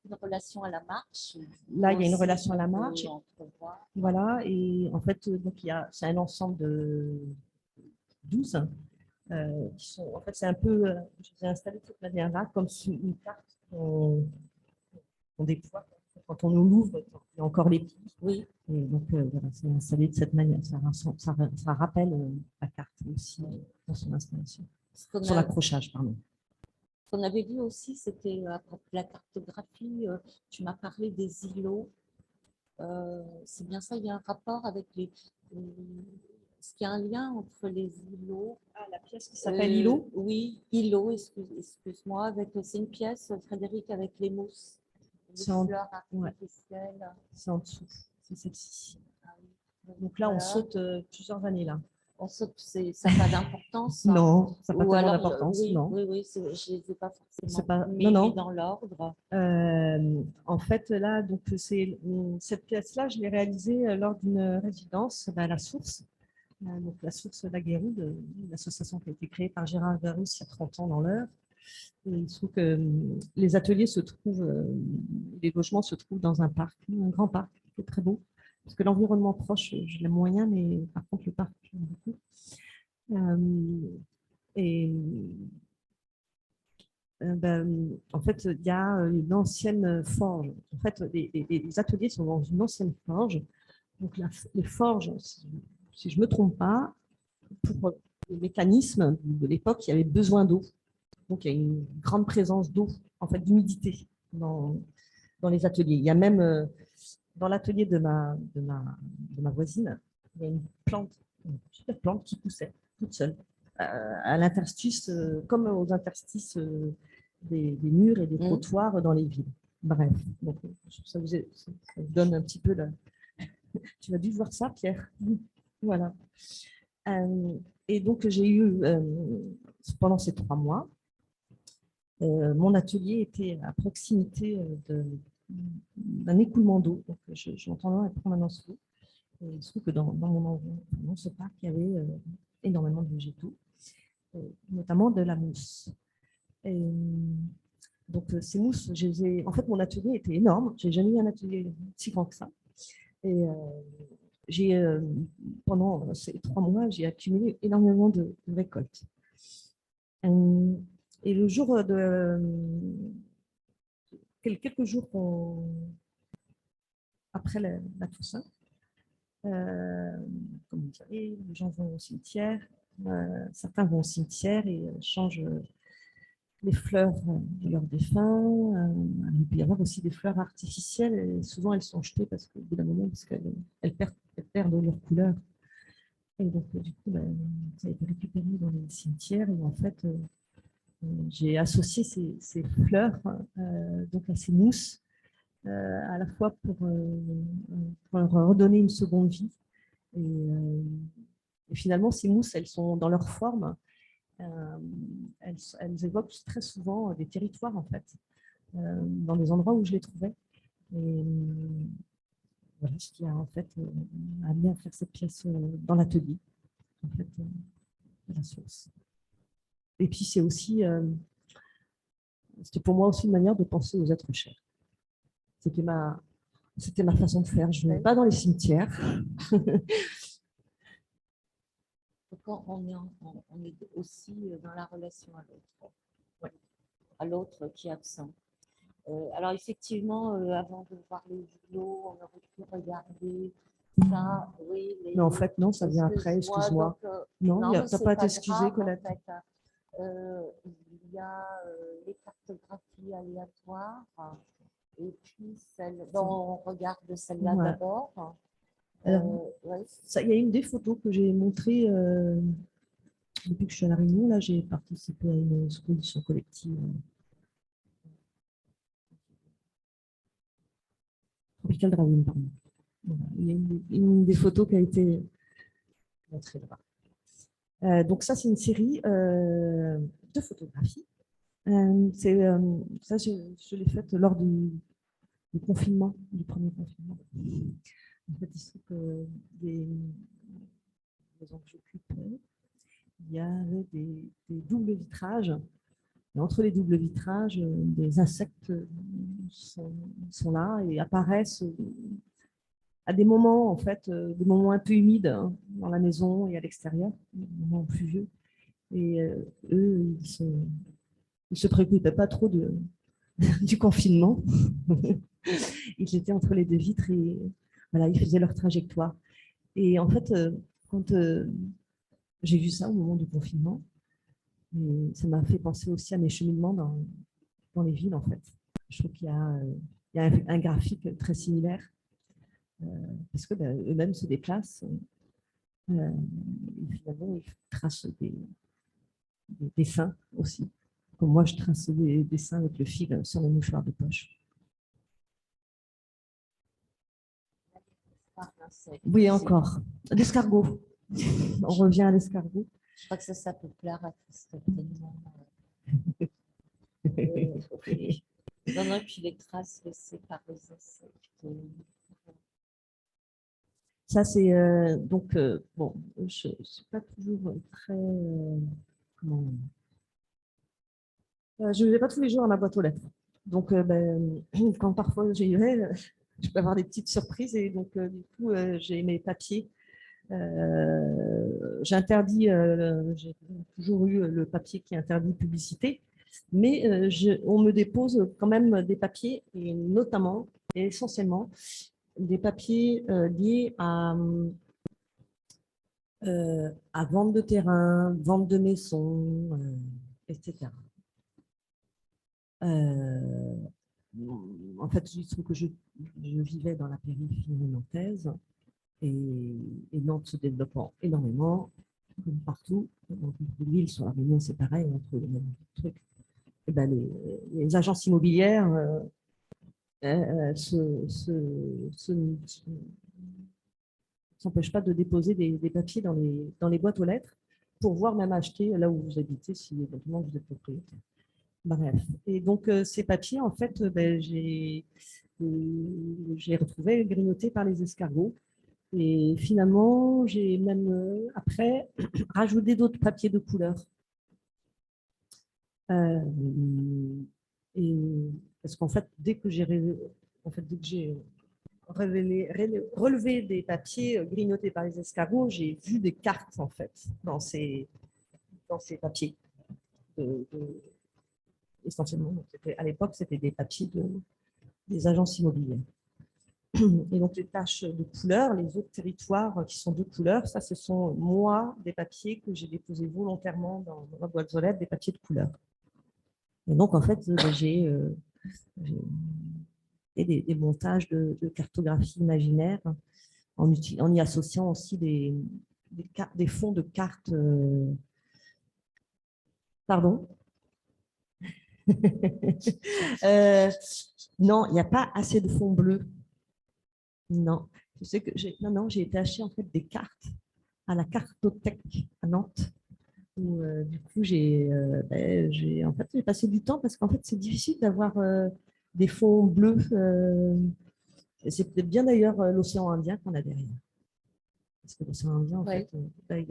Une relation à la marche. Là, il y a une relation à la marche. Voilà, et en fait, donc c'est un ensemble de 12 qui sont, en fait, c'est un peu, je les ai installés de cette manière-là, comme sur une carte qu'on déploie. Quand on l'ouvre, il y a encore les plis. Oui. Et donc, voilà, c'est installé de cette manière. Ça rappelle la carte aussi dans son installation. Sur l'accrochage, pardon. Ce qu'on avait vu aussi, c'était la cartographie. Tu m'as parlé des îlots. C'est bien ça, il y a un rapport avec est-ce qu'il y a un lien entre les îlots? La pièce qui s'appelle Îlot? Oui, îlot, excuse-moi. C'est une pièce, Frédéric, avec les mousses, les fleurs artificielles. C'est en dessous, c'est celle-ci. Ah, oui. Donc là, on saute plusieurs années là. On saute, ça n'a pas d'importance. Non, ça n'a pas tellement d'importance. Oui, non. Oui, je ne les ai pas forcément mis dans l'ordre. En fait, là, donc cette pièce-là, je l'ai réalisée lors d'une résidence à la Source. Donc la Source Laguerre-Houde, l'association qui a été créée par Gérard Verus il y a 30 ans dans l'Eure. Il se trouve que les ateliers se trouvent, les logements se trouvent dans un parc, un grand parc qui est très beau. Parce que l'environnement proche, je l'aime moyen, mais par contre, le parc, j'aime beaucoup. En fait, il y a une ancienne forge. En fait, les ateliers sont dans une ancienne forge. Donc, les forges, si je ne me trompe pas, pour le mécanisme de l'époque, il y avait besoin d'eau. Donc, il y a une grande présence d'eau, en fait, d'humidité dans les ateliers. Il y a même dans l'atelier de ma voisine, il y a une super plante qui poussait toute seule à l'interstice, comme aux interstices des murs et des trottoirs dans les villes. Bref, donc, ça vous donne un petit peu Tu as dû voir ça, Pierre? Voilà. Et donc, j'ai eu, pendant ces 3 mois, mon atelier était à proximité d'un écoulement d'eau. Donc, j'entendais en permanence l'eau. Et il se trouve que dans mon environnement, dans ce parc, il y avait énormément de végétaux, notamment de la mousse. Et, donc, ces mousses, en fait, mon atelier était énorme. J'ai jamais eu un atelier si grand que ça. Et j'ai, pendant ces 3 mois, j'ai accumulé énormément de récoltes. Et le jour quelques jours après la Toussaint, comme vous savez, les gens vont au cimetière. Certains vont au cimetière et changent les fleurs de leurs défunts. Il peut y avoir aussi des fleurs artificielles. Et souvent, elles sont jetées parce qu'au bout d'un moment, parce qu'elles perdent leur couleur. Et donc, du coup, ça a été récupéré dans les cimetières. Et en fait, j'ai associé ces fleurs donc à ces mousses, à la fois pour leur redonner une seconde vie. Et finalement, ces mousses, elles sont dans leur forme. Elles évoquent très souvent des territoires, en fait, dans les endroits où je les trouvais. Et voilà ce qui a en fait amené à faire cette pièce dans l'atelier, en fait, de la source. Et puis, c'était pour moi aussi une manière de penser aux êtres chers. C'était ma façon de faire. Je ne vais pas dans les cimetières. Quand on est aussi dans la relation à l'autre, ouais, à l'autre qui est absent. Alors effectivement, avant de voir les vidéos, on aurait pu regarder ça. Oui, mais en fait, non, ça vient après, excuse-moi. Non, tu n'as pas à t'excuser, Colette. En fait, il y a les cartographies aléatoires et puis on regarde celle-là d'abord. Ouais. Il y a une des photos que j'ai montrées depuis que je suis à La Réunion. Là, j'ai participé à une exposition collective Tropical Drawing, pardon. Voilà. Il y a une des photos qui a été montrée là-bas. Donc ça, c'est une série de photographies. Ça, je l'ai faite lors du confinement, du premier confinement. En fait, il se trouve que des maisons que j'occupe, il y avait des doubles vitrages. Et entre les doubles vitrages, des insectes sont là et apparaissent à des moments, en fait, des moments un peu humides dans la maison et à l'extérieur, des moments pluvieux. Et eux, ils se préoccupaient pas trop du confinement. Ils étaient entre les deux vitres et voilà, ils faisaient leur trajectoire. Et en fait, quand j'ai vu ça au moment du confinement, et ça m'a fait penser aussi à mes cheminements dans les villes, en fait. Je trouve qu'il y a un graphique très similaire, parce que eux-mêmes se déplacent. Et finalement, ils tracent des dessins aussi. Comme moi, je trace des dessins avec le fil sur les mouchoirs de poche. Oui, encore. L'escargot. On revient à l'escargot. Je crois que ça peut plaire à Christophe tellement. Non, non, et puis les traces laissées par les insectes. Ça, c'est donc, bon, je ne suis pas toujours très. Je ne vais pas tous les jours à ma boîte aux lettres. Donc, quand parfois j'y vais, je peux avoir des petites surprises. Et donc, du coup, j'ai mes papiers. J'interdis, j'ai toujours eu le papier qui interdit publicité. Mais on me dépose quand même des papiers, et notamment, et essentiellement, des papiers liés à vente de terrain, vente de maisons, etc. En fait, il se trouve que je vivais dans la périphérie nantaise et Nantes se développant énormément, comme partout. Dans l'île, sur la Réunion, c'est pareil, on trouve les mêmes trucs. Et ben, les agences immobilières s'empêche pas de déposer des papiers dans les boîtes aux lettres pour pouvoir même acheter là où vous habitez si éventuellement vous êtes propriétaire. Bref. Et donc, ces papiers, en fait, j'ai retrouvé grignotés par les escargots. Et finalement, j'ai même après rajouté d'autres papiers de couleur. Et parce qu'en fait, dès que j'ai relevé des papiers grignotés par les escargots, j'ai vu des cartes en fait dans ces papiers. Essentiellement, à l'époque, c'était des papiers des agences immobilières. Et donc, les taches de couleur, les autres territoires qui sont de couleur, ça, ce sont, moi, des papiers que j'ai déposés volontairement dans ma boîte aux lettres, des papiers de couleur. Et donc, en fait, j'ai fait des montages de cartographie imaginaire en y associant aussi des fonds de cartes. Pardon. Non, il n'y a pas assez de fonds bleus. Non, je sais que j'ai été acheter en fait des cartes à la cartothèque à Nantes. Où, du coup, j'ai passé du temps parce qu'en fait, c'est difficile d'avoir des fonds bleus. C'est peut-être bien d'ailleurs l'océan Indien qu'on a derrière. Parce que l'océan Indien, en fait, il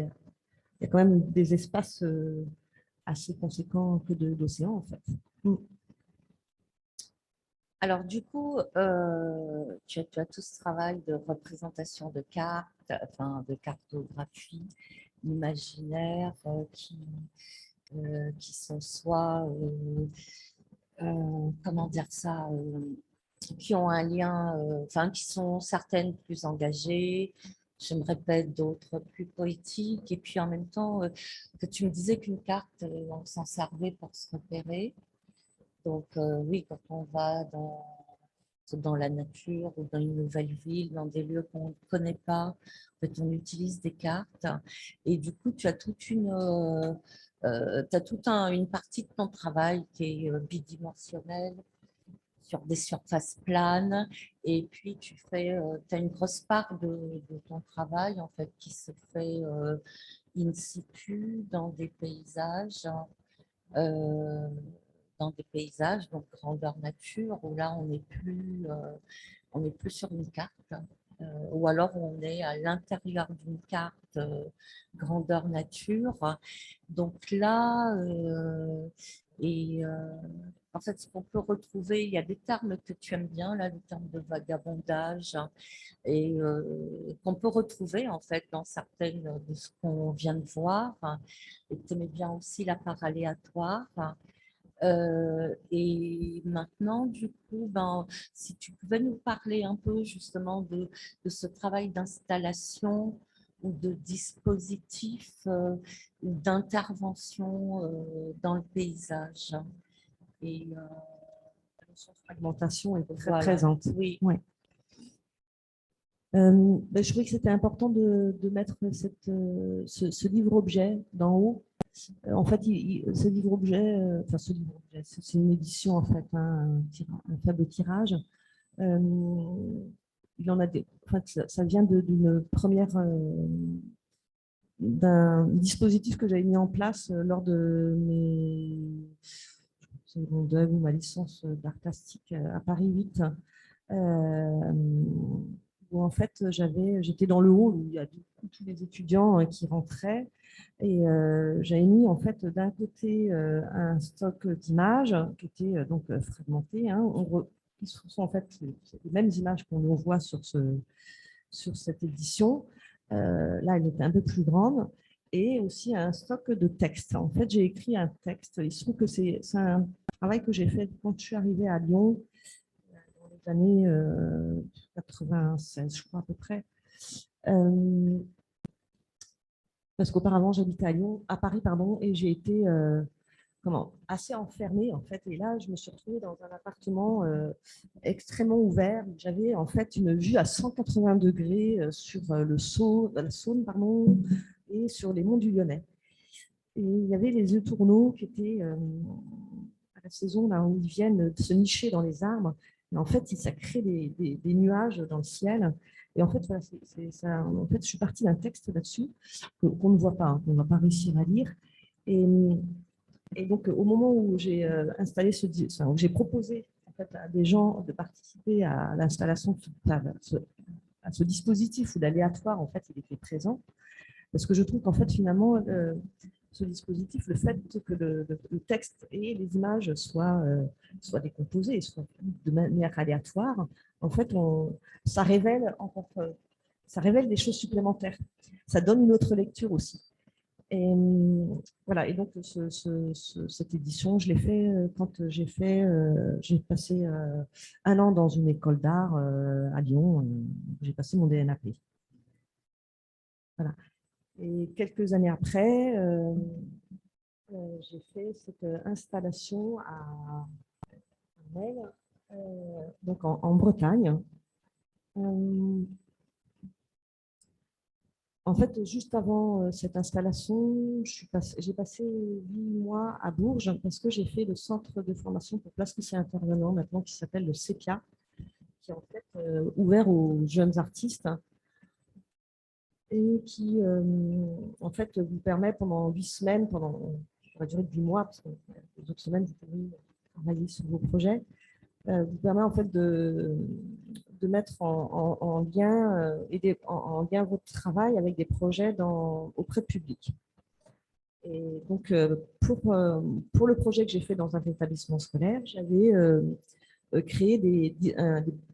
y a quand même des espaces assez conséquents que d'océan, en fait. Alors, du coup, tu as tout ce travail de représentation de cartes, enfin, de cartographie imaginaire qui sont soit, comment dire ça, qui ont un lien, enfin, qui sont certaines plus engagées, je me répète, d'autres plus poétiques, et puis en même temps, que tu me disais qu'une carte, on s'en servait pour se repérer. Donc, oui, quand on va dans la nature ou dans une nouvelle ville, dans des lieux qu'on ne connaît pas, en fait, on utilise des cartes. Et du coup, tu as une partie de ton travail qui est bidimensionnelle sur des surfaces planes. Et puis, tu as une grosse part de ton travail, en fait, qui se fait in situ dans des paysages. Euh, donc grandeur nature, où là, on n'est plus sur une carte, ou alors on est à l'intérieur d'une carte grandeur nature. Donc là, en fait, ce qu'on peut retrouver, il y a des termes que tu aimes bien, là, le terme de vagabondage, et qu'on peut retrouver en fait dans certaines de ce qu'on vient de voir. Et tu aimais bien aussi la part aléatoire. Et maintenant, du coup, si tu pouvais nous parler un peu justement de ce travail d'installation ou de dispositif ou d'intervention dans le paysage. Et La notion de fragmentation est très voilà. présente. Oui. Ouais. Je trouvais que c'était important de mettre ce livre-objet d'en haut. En fait, ce livre-objet, c'est une édition, en fait, un faible tirage. Il en a en fait, ça vient d'un dispositif que j'avais mis en place lors de mon DEUG ou ma licence d'art plastique à Paris 8. Où en fait j'étais dans le hall où il y a tous les étudiants qui rentraient et j'avais mis en fait d'un côté un stock d'images qui était donc fragmenté. Hein. Qui sont en fait les mêmes images qu'on voit sur cette édition. Là, elle était un peu plus grande. Et aussi un stock de textes. En fait, j'ai écrit un texte. Il se trouve que c'est un travail que j'ai fait quand je suis arrivée à Lyon dans les années 96, je crois à peu près. Parce qu'auparavant, j'habitais à Paris, pardon, et j'ai été assez enfermée en fait. Et là, je me suis retrouvée dans un appartement extrêmement ouvert. J'avais en fait une vue à 180 degrés sur la Saône, pardon, et sur les monts du Lyonnais. Et il y avait les œufs tourneaux qui étaient à la saison là, où ils viennent se nicher dans les arbres. Et en fait, ça crée des nuages dans le ciel. Et en fait, voilà, en fait, je suis partie d'un texte là-dessus qu'on ne voit pas, hein, qu'on ne va pas réussir à lire. Et, et donc, au moment où j'ai installé où j'ai proposé en fait, à des gens de participer à l'installation à ce dispositif où l'aléatoire, en fait, il était présent, parce que je trouve qu'en fait, finalement, ce dispositif, le fait que le texte et les images soient décomposés, soient de manière aléatoire, en fait, ça révèle encore, ça révèle des choses supplémentaires. Ça donne une autre lecture aussi. Et voilà. Et donc cette édition, je l'ai fait quand j'ai passé 1 an dans une école d'art à Lyon. J'ai passé mon DNAP. Voilà. Et quelques années après, j'ai fait cette installation à Mel, donc en Bretagne. En fait, juste avant cette installation, j'ai passé 8 mois à Bourges parce que j'ai fait le centre de formation pour plasticiens intervenants maintenant qui s'appelle le CEPIA, qui est en fait ouvert aux jeunes artistes et qui en fait vous permet pendant 8 semaines, ça va durer 8 mois parce que les autres semaines vous pouvez travailler sur vos projets, vous permet en fait de mettre en lien, en lien votre travail avec des projets auprès de public. Et donc, pour le projet que j'ai fait dans un établissement scolaire, j'avais créé des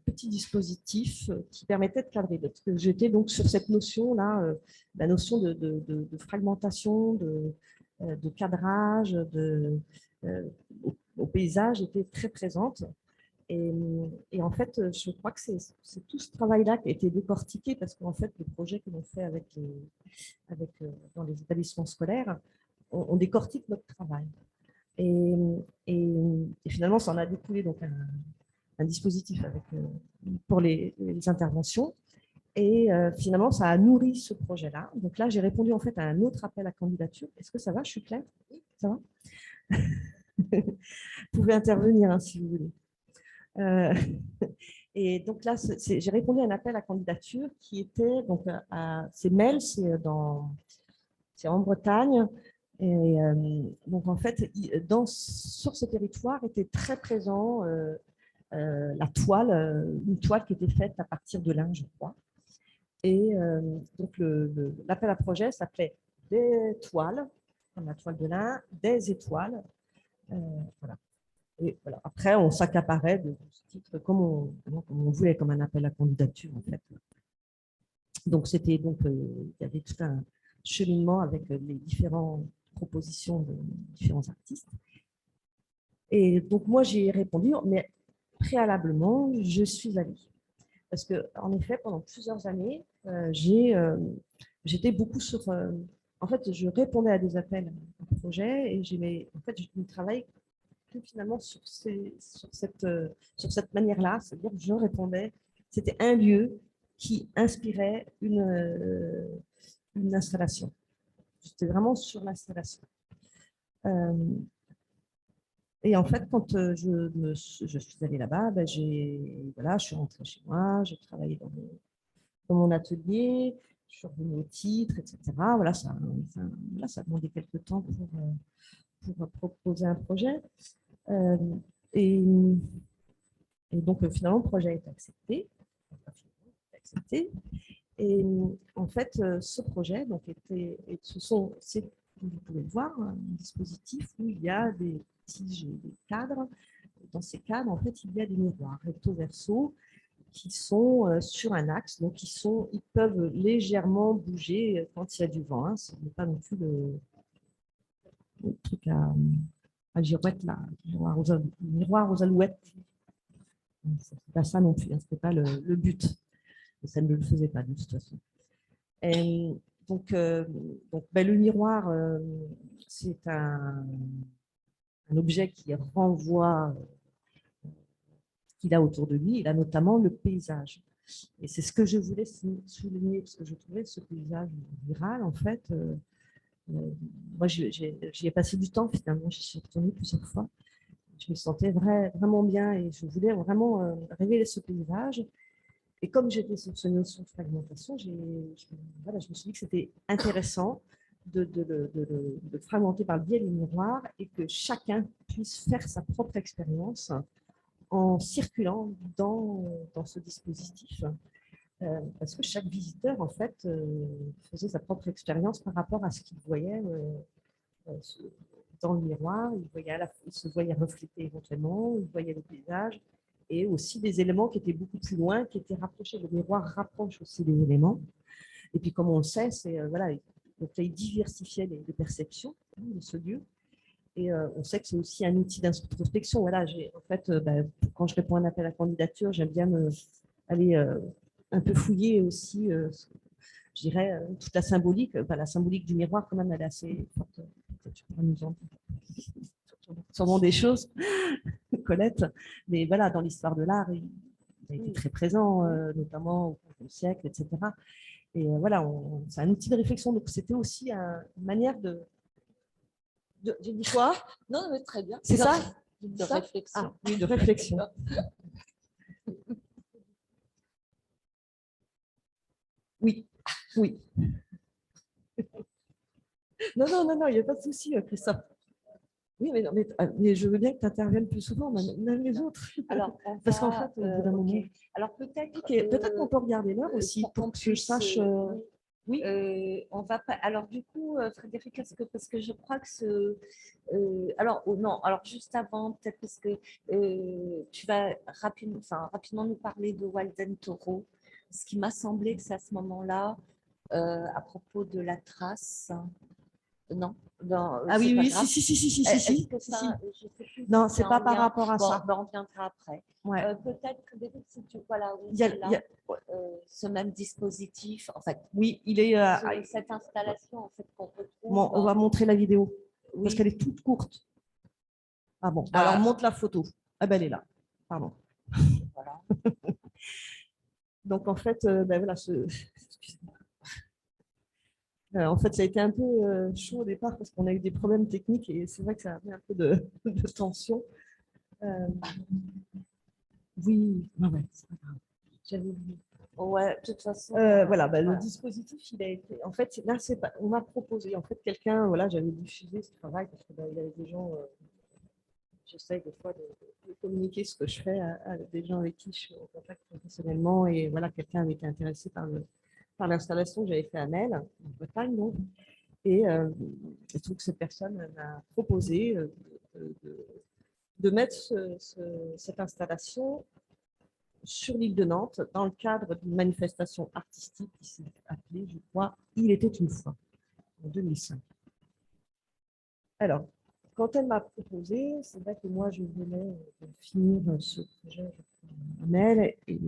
petits dispositifs qui permettaient de cadrer. Parce que j'étais donc sur cette notion-là, la notion de fragmentation, de cadrage, au paysage était très présente. Et en fait, je crois que c'est tout ce travail-là qui a été décortiqué parce qu'en fait, les projets que l'on fait dans les établissements scolaires, on décortique notre travail. Et, et finalement, ça en a découlé donc un dispositif pour les interventions. Et finalement, ça a nourri ce projet-là. Donc là, j'ai répondu en fait à un autre appel à candidature. Est-ce que ça va? Je suis claire? Ça va? Vous pouvez intervenir hein, si vous voulez. Et donc là, j'ai répondu à un appel à candidature qui était donc c'est Mel, c'est en Bretagne. Et donc en fait, sur ce territoire était très présent la toile, une toile qui était faite à partir de lin, je crois. Et donc l'appel à projet s'appelait des toiles, comme la toile de lin, des étoiles. Voilà. Et voilà. Après, on s'accaparait de ce titre comme on voulait, comme un appel à candidature, en fait. Donc, il y avait tout un cheminement avec les différentes propositions de différents artistes. Et donc, moi, j'ai répondu, mais préalablement, je suis allée. Parce qu'en effet, pendant plusieurs années, j'étais beaucoup sur... en fait, je répondais à des appels à projets et en fait, je travaillais finalement sur cette manière-là, c'est-à-dire que je répondais, c'était un lieu qui inspirait une installation. J'étais vraiment sur l'installation. Et en fait, quand je suis allée là-bas, ben voilà, je suis rentrée chez moi, j'ai travaillé dans mon atelier, je suis revenue au titre, etc. Voilà, ça a demandé quelques temps pour proposer un projet. Et donc, finalement, le projet a été accepté. Et en fait, ce projet, donc, c'est, vous pouvez le voir, un dispositif où il y a des tiges et des cadres. Dans ces cadres, en fait, il y a des miroirs recto-verso qui sont sur un axe, donc ils peuvent légèrement bouger quand il y a du vent. Hein. Ce n'est pas non plus le truc à girouette, là, le miroir aux alouettes. Ce n'est pas ça non plus, hein, ce n'était pas le but. Et ça ne le faisait pas de toute façon. Et donc ben, le miroir, c'est un objet qui renvoie ce qu'il a autour de lui. Il a notamment le paysage. Et c'est ce que je voulais souligner, parce que je trouvais ce paysage rural, en fait, moi, j'y ai passé du temps, finalement, j'y suis retournée plusieurs fois. Je me sentais vraiment bien et je voulais vraiment révéler ce paysage. Et comme j'étais sur ce notion de fragmentation, voilà, je me suis dit que c'était intéressant de fragmenter par le biais du miroir et que chacun puisse faire sa propre expérience en circulant dans ce dispositif. Parce que chaque visiteur, en fait, faisait sa propre expérience par rapport à ce qu'il voyait dans le miroir. Il se voyait refléter éventuellement, il voyait le paysage et aussi des éléments qui étaient beaucoup plus loin, qui étaient rapprochés. Le miroir rapproche aussi des éléments. Et puis, comme on le sait, voilà, donc, il diversifiait les perceptions de ce lieu. Et on sait que c'est aussi un outil d'introspection. Voilà, en fait, quand je réponds à un appel à candidature, j'aime bien aller un peu fouiller aussi, je dirais, toute la symbolique. La symbolique du miroir, quand même, elle est assez forte. Tu pourras nous en sûrement des choses, Colette. Mais voilà, dans l'histoire de l'art, il a été très présent, notamment au XXe siècle, etc. Et voilà, c'est un outil de réflexion. Donc, c'était aussi une manière j'ai dit quoi? Non, mais très bien. C'est ça? De réflexion. Ah, oui, de réflexion. Oui, oui. Non, il n'y a pas de souci, Christophe. Oui, mais je veux bien que tu interviennes plus souvent, même les autres. Alors, parce qu'en fait, au bout d'un moment. Alors, peut-être peut-être qu'on peut regarder l'heure aussi pour que je sache. Oui. On va pas. Alors, du coup, Frédéric, parce que je crois que alors, non, alors juste avant, peut-être parce que tu vas rapidement nous parler de Walden Toro, ce qui m'a semblé que c'est à ce moment-là, à propos de la trace. Non, ah oui, oui, si. si. Que ça, je sais plus non, si c'est pas par lien. rapport à ça. On reviendra après. Ouais. Peut-être que si tu voilà, oui, ce même dispositif. En fait, oui, il est. Cette installation en fait qu'on retrouve. Bon, on va montrer la vidéo parce qu'elle est toute courte. Ah bon. Alors montre la photo. Ah ben elle est là. Pardon. Voilà. Donc en fait, voilà, en fait, ça a été un peu chaud au départ parce qu'on a eu des problèmes techniques et c'est vrai que ça a mis un peu de tension. Oui, c'est pas grave. J'avais oublié. Ouais, de toute façon. Voilà, le dispositif, il a été. En fait, là, on m'a proposé. En fait, quelqu'un, voilà, j'avais diffusé ce travail parce qu'il y avait des gens. J'essaie des fois de communiquer ce que je fais à des gens avec qui je suis en contact professionnellement. Et voilà, quelqu'un avait été intéressé par l'installation que j'avais fait à Nel, en Bretagne, donc. Et je trouve que cette personne m'a proposé de mettre cette installation sur l'île de Nantes dans le cadre d'une manifestation artistique qui s'est appelée, je crois, Il était une fois, en 2005. Alors, quand elle m'a proposé, c'est vrai que moi, je venais de finir ce projet à Nel et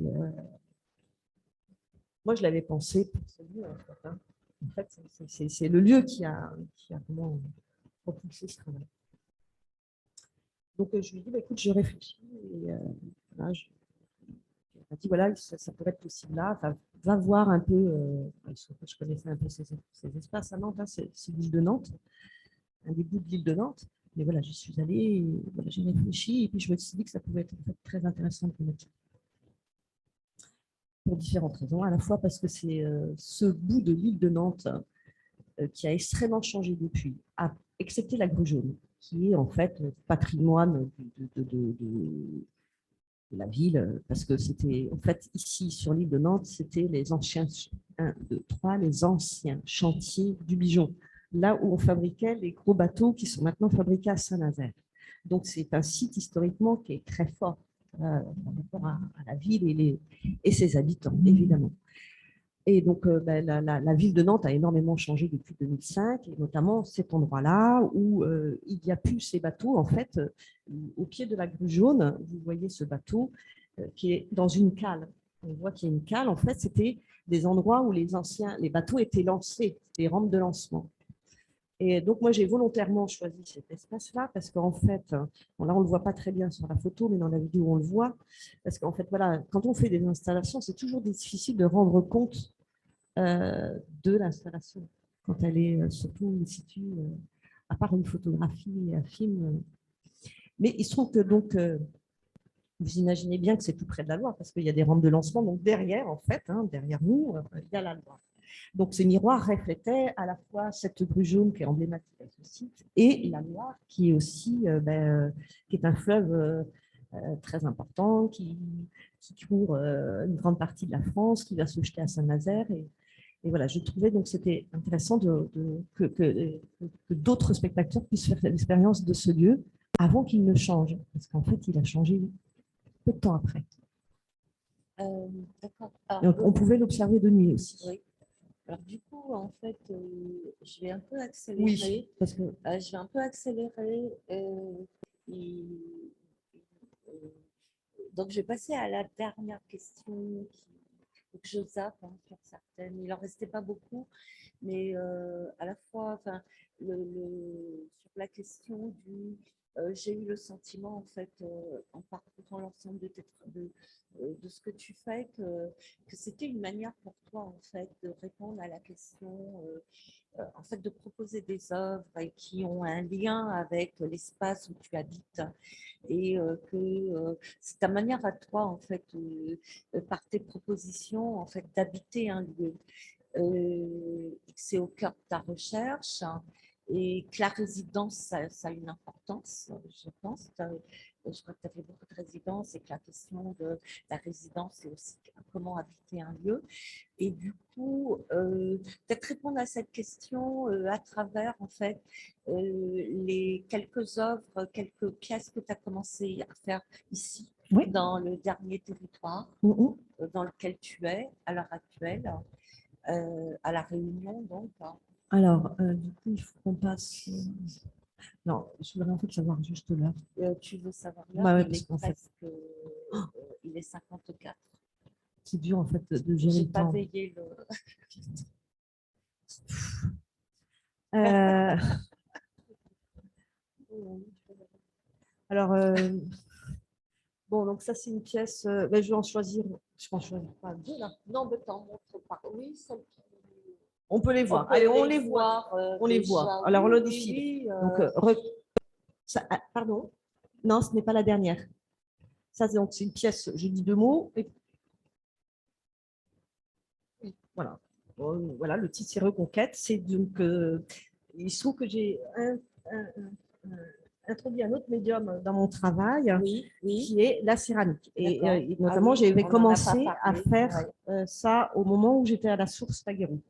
moi, je l'avais pensé pour ce lieu, en fait. C'est le lieu qui a vraiment propulsé ce travail. Donc, je lui ai dit, écoute, je réfléchis. Et voilà, elle m'a dit, voilà, ça pourrait être possible là. Enfin, va voir un peu. Je connaissais un peu ces espaces à Nantes. Hein, c'est l'île de Nantes, un des bouts de l'île de Nantes. Mais voilà, j'y suis allée, et, voilà, j'ai réfléchi. Et puis, je me suis dit que ça pouvait être en fait, très intéressant de le mettre pour différentes raisons. À la fois parce que c'est ce bout de l'île de Nantes qui a extrêmement changé depuis, excepté la grue jaune, qui est en fait patrimoine de la ville, parce que c'était en fait ici sur l'île de Nantes, c'était les anciens 1, 2, 3, les anciens chantiers du Bijon, là où on fabriquait les gros bateaux qui sont maintenant fabriqués à Saint-Nazaire. Donc c'est un site historiquement qui est très fort par rapport à la ville et ses habitants, évidemment. Et donc, la ville de Nantes a énormément changé depuis 2005, et notamment cet endroit-là où il n'y a plus ces bateaux. En fait, au pied de la grue jaune, vous voyez ce bateau qui est dans une cale. On voit qu'il y a une cale. En fait, c'était des endroits où les bateaux étaient lancés, des rampes de lancement. Et donc, moi, j'ai volontairement choisi cet espace-là parce qu'en fait, bon, là, on ne le voit pas très bien sur la photo, mais dans la vidéo, on le voit. Parce qu'en fait, voilà, quand on fait des installations, c'est toujours difficile de rendre compte de l'installation, quand elle est surtout in situ, à part une photographie et un film. Mais il se trouve que donc, Vous imaginez bien que c'est tout près de la Loire, parce qu'il y a des rampes de lancement. Donc derrière, en fait, hein, derrière nous, il y a la Loire. Donc ces miroirs reflétaient à la fois cette grue jaune qui est emblématique de ce site et la Loire qui est aussi qui est un fleuve très important qui court une grande partie de la France, qui va se jeter à Saint-Nazaire. Et voilà, je trouvais donc c'était intéressant que d'autres spectateurs puissent faire l'expérience de ce lieu avant qu'il ne change, parce qu'en fait, il a changé peu de temps après. D'accord. Alors, Donc, on pouvait l'observer de nuit aussi. oui. Alors, du coup, en fait, je vais un peu accélérer. Oui, parce que je vais un peu accélérer. Et, euh, donc, je vais passer à la dernière question faut que je zappe sur certaines. Il en restait pas beaucoup, mais à la fois, enfin, sur la question du, j'ai eu le sentiment en fait, en parcourant l'ensemble de ce que tu fais, que c'était une manière pour toi en fait de répondre à la question, en fait, de proposer des œuvres qui ont un lien avec l'espace où tu habites et que c'est ta manière à toi en fait, par tes propositions en fait d'habiter un lieu. C'est au cœur de ta recherche et que la résidence, ça a une importance, je pense. Je crois que tu as fait beaucoup de résidences et que la question de la résidence, c'est aussi comment habiter un lieu. Et du coup, peut-être répondre à cette question à travers, en fait, les quelques œuvres, quelques pièces que tu as commencé à faire ici, oui. dans le dernier territoire dans lequel tu es à l'heure actuelle, à La Réunion, donc. Alors, du coup, il faut qu'on passe. Non, je voudrais en fait savoir juste l'heure. Tu veux savoir l'heure? Bah ouais, Il parce est qu'en fait, presque. Il est 54. c'est dur en fait de gérer J'ai le pas temps. veillé le. Euh, alors, bon, donc ça, c'est une pièce. Ben, je vais en choisir. Je vais en choisir pas deux là. Non, mais t'en montres pas. Oui, celle qui. On peut les On voir. peut Allez, on les les voit. voir, On les déjà. voit. Alors, on Oui, le oui, défile. oui, Donc, pardon. Non, ce n'est pas la dernière. Ça, donc, c'est une pièce. Je dis deux mots. Et... Voilà. Voilà, le titre, c'est Reconquête. C'est donc. Il se trouve que j'ai introduit un autre médium dans mon travail, oui, oui. qui est la céramique. Et notamment, oui, j'avais on en a commencé pas à parlé, faire ça au moment où j'étais à la source Laguéroux.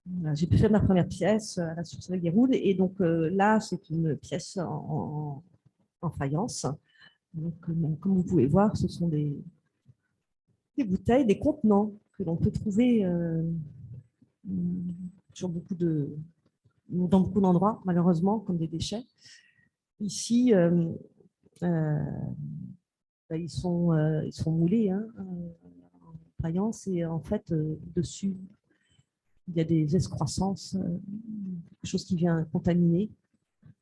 Voilà, j'ai pu faire ma première pièce à la source Laguéroux. Et donc là, c'est une pièce en faïence. Donc, comme vous pouvez voir, ce sont des bouteilles, des contenants que l'on peut trouver sur dans beaucoup d'endroits, malheureusement, comme des déchets. Ici, ils sont moulés en faïence et en fait, dessus, il y a des excroissances, quelque chose qui vient contaminer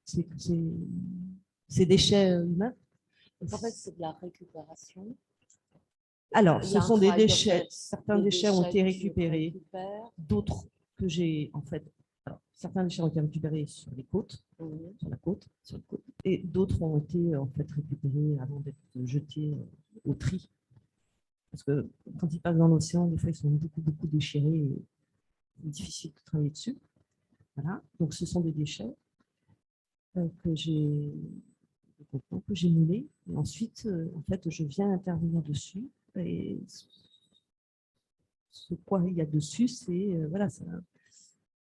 ces déchets humains. En fait, c'est de la récupération. Alors, ce sont des déchets. Certains déchets ont été récupérés, récupères. d'autres que j'ai en fait. Alors, certains déchets ont été récupérés sur les côtes, sur la côte, et d'autres ont été en fait récupérés avant d'être jetés au tri. Parce que quand ils passent dans l'océan, des fois, ils sont beaucoup déchirés et difficile de travailler dessus. Voilà. Donc, ce sont des déchets que j'ai moulés. Et ensuite, en fait, je viens intervenir dessus. Et ce quoi il y a dessus, c'est voilà,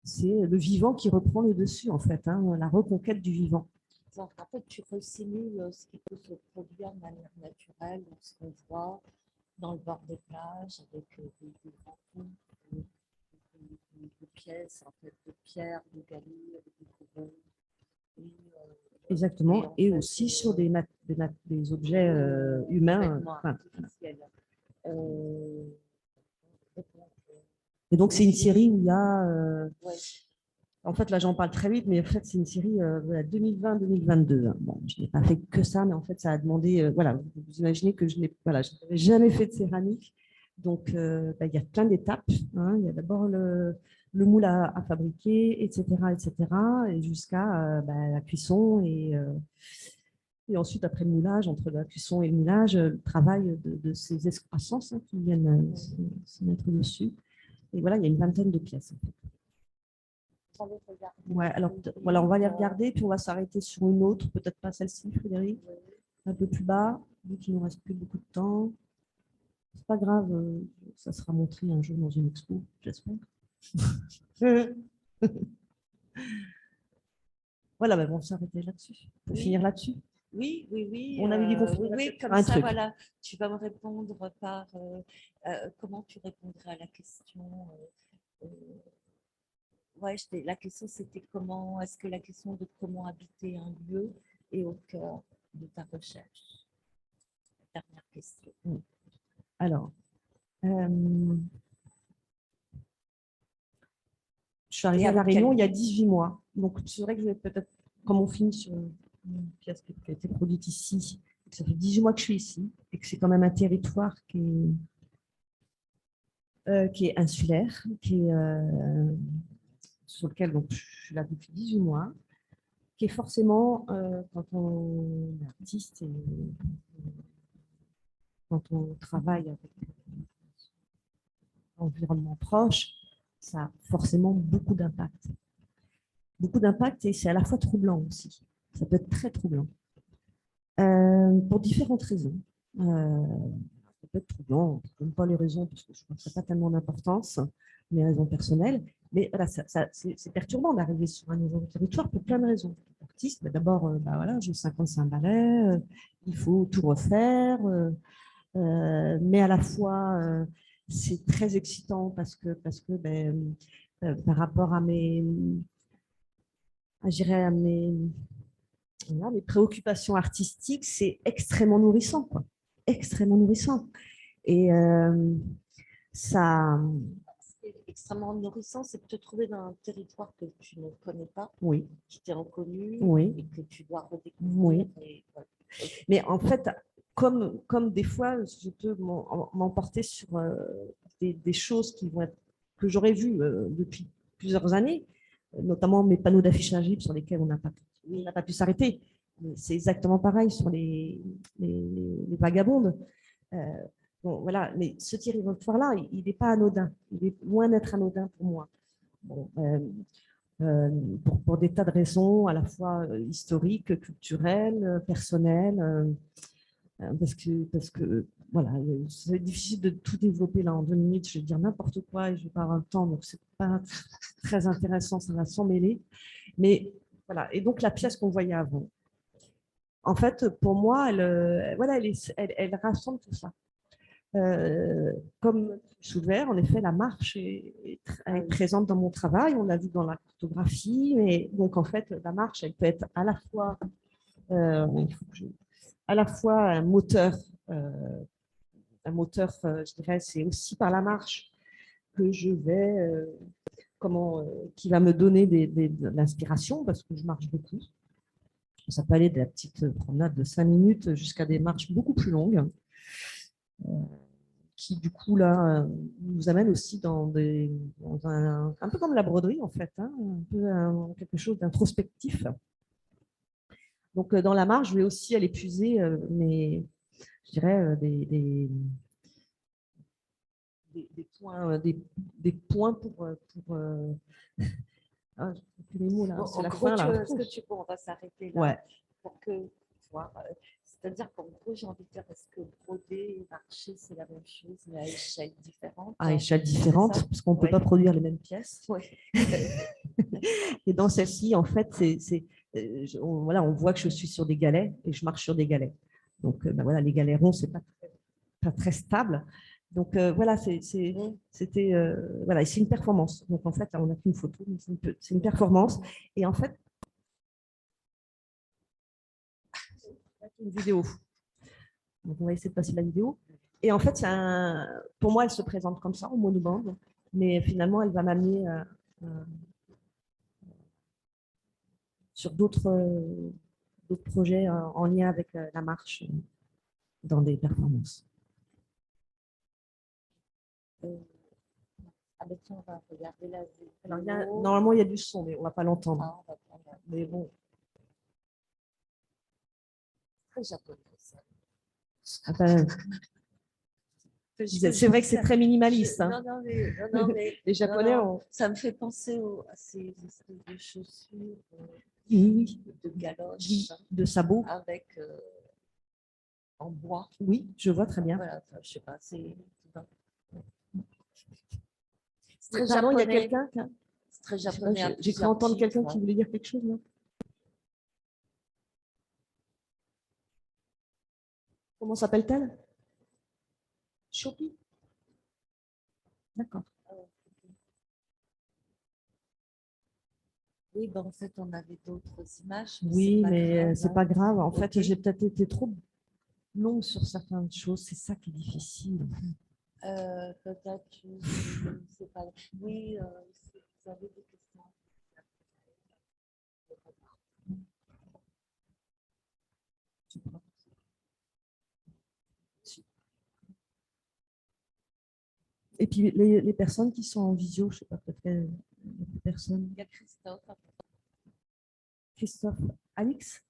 c'est le vivant qui reprend le dessus, en fait, hein, la reconquête du vivant. En fait, tu ressimules ce qui peut se produire de manière naturelle, ce qu'on voit dans le bord des plages, avec des rencontres de pièces, en fait, de pierres, de galets, de couronnes. Exactement, et fait, aussi sur des objets humains. Et donc, c'est une série où il y a... En fait, là, j'en parle très vite, mais en fait, c'est une série 2020-2022. Bon, je n'ai pas fait que ça, mais en fait, ça a demandé... voilà, vous imaginez que je n'avais jamais fait de céramique. Donc, il y a plein d'étapes. Hein. Il y a d'abord le moule à fabriquer, etc., et jusqu'à la cuisson Et ensuite, après le moulage, entre la cuisson et le moulage, le travail de ces excroissances qui viennent se mettre dessus. Et voilà, il y a une vingtaine de pièces. Ouais, alors voilà, on va les regarder, puis on va s'arrêter sur une autre, peut-être pas celle-ci, Frédéric, un peu plus bas, vu qu'il ne nous reste plus beaucoup de temps. C'est pas grave, ça sera montré un jour dans une expo, j'espère. Voilà, mais bon, s'arrêter là-dessus. On peut finir là-dessus. Oui, oui, oui. On avait dit qu'on oui, finirait comme un ça, truc. voilà. Tu vas me répondre par comment tu répondrais à la question. Ouais, la question c'était comment, est-ce que la question de comment habiter un lieu est au cœur de ta recherche? Dernière question. Alors, je suis arrivée à La Réunion il y a 18 mois. Donc, c'est vrai que je vais peut-être, comme on finit sur une pièce qui a été produite ici, ça fait 18 mois que je suis ici et que c'est quand même un territoire qui est insulaire, sur lequel donc, je suis là depuis 18 mois, qui est forcément, quand on est artiste et quand on travaille avec un environnement proche, ça a forcément beaucoup d'impact. Beaucoup d'impact et c'est à la fois troublant aussi. Ça peut être très troublant. Pour différentes raisons. Ça peut être troublant, je ne donne pas les raisons parce que je crois que ça n'a pas tellement d'importance, les raisons personnelles, mais voilà, c'est perturbant d'arriver sur un nouveau territoire pour plein de raisons. Artiste, d'abord, voilà, j'ai 55 ballets, il faut tout refaire, mais à la fois, c'est très excitant parce que par rapport à à mes préoccupations artistiques, c'est extrêmement nourrissant, quoi. Extrêmement nourrissant. Et ça. Ce qui est extrêmement nourrissant, c'est de te trouver dans un territoire que tu ne connais pas, oui, qui t'est inconnu oui, et que tu dois redécouvrir. Oui. Mais en fait, comme des fois, je peux m'emporter sur des choses que j'aurais vues depuis plusieurs années, notamment mes panneaux d'affichage libre sur lesquels on n'a pas pu s'arrêter. C'est exactement pareil sur les vagabondes. Bon, voilà, mais ce territoire-là, il n'est pas anodin. Il est loin d'être anodin pour moi. Bon, pour des tas de raisons, à la fois historiques, culturelles, personnelles, parce que voilà, c'est difficile de tout développer là en 2 minutes. Je vais dire n'importe quoi et je vais pas avoir le temps, donc c'est pas très intéressant, ça va s'en mêler. Mais voilà, et donc la pièce qu'on voyait avant, en fait, pour moi, voilà, elle rassemble tout ça. Comme sous le verre, en effet, la marche est présente dans mon travail. On l'a vu dans la cartographie. Mais donc, en fait, la marche, elle peut être à la fois, à la fois un moteur, je dirais, c'est aussi par la marche que je vais, qui va me donner de l'inspiration parce que je marche beaucoup. Ça peut aller de la petite promenade de 5 minutes jusqu'à des marches beaucoup plus longues. Qui du coup là nous amène aussi dans un peu comme la broderie en fait, hein, un peu quelque chose d'introspectif. Donc dans la marche, je vais aussi aller puiser je dirais des points pour ah, je les mots là, Bon, c'est en la gros, fin là. on va s'arrêter là Ouais. pour que voir. C'est-à-dire qu'en gros, j'ai envie de dire, est-ce que broder et marcher, c'est la même chose, mais à échelle différente? À échelle différente, parce qu'on ne peut pas produire les mêmes pièces. Oui. Et dans celle-ci, en fait, voilà, on voit que je suis sur des galets et je marche sur des galets. Donc, voilà, les galets ronds, c'est pas très stable. Donc, voilà, c'était voilà, c'est une performance. Donc, en fait, on n'a qu'une photo, mais c'est une performance. Et en fait, une vidéo. Donc, on va essayer de passer la vidéo. Et en fait, pour moi, elle se présente comme ça, en monobande, mais finalement, elle va m'amener sur d'autres projets en lien avec la marche dans des performances. Ah ben tiens, on va regarder la vidéo. Alors, normalement, il y a du son, mais on ne va pas l'entendre. Mais bon. très japonais. Ça. Ah ben, c'est vrai que c'est très minimaliste. Hein. Non, mais les Japonais ont... ça me fait penser à ces espèces de chaussures, oui, de galoches, de sabots. Avec en bois. Oui, je vois très bien. Voilà, je sais pas, c'est très japonais. Il y a quelqu'un qui... C'est très japonais. J'ai cru entendre quelqu'un qui voulait dire quelque chose, non? Comment s'appelle-t-elle? Shopee. D'accord. Oui, ben, en fait, on avait d'autres images. Oui, mais c'est pas grave. En okay. fait, j'ai peut-être été trop longue sur certaines choses. C'est ça qui est difficile. Peut-être, je ne sais pas. Oui, si vous avez des questions. Et puis les personnes qui sont en visio, je ne sais pas, peut-être des personnes. Il y a Christophe. Christophe, Alix?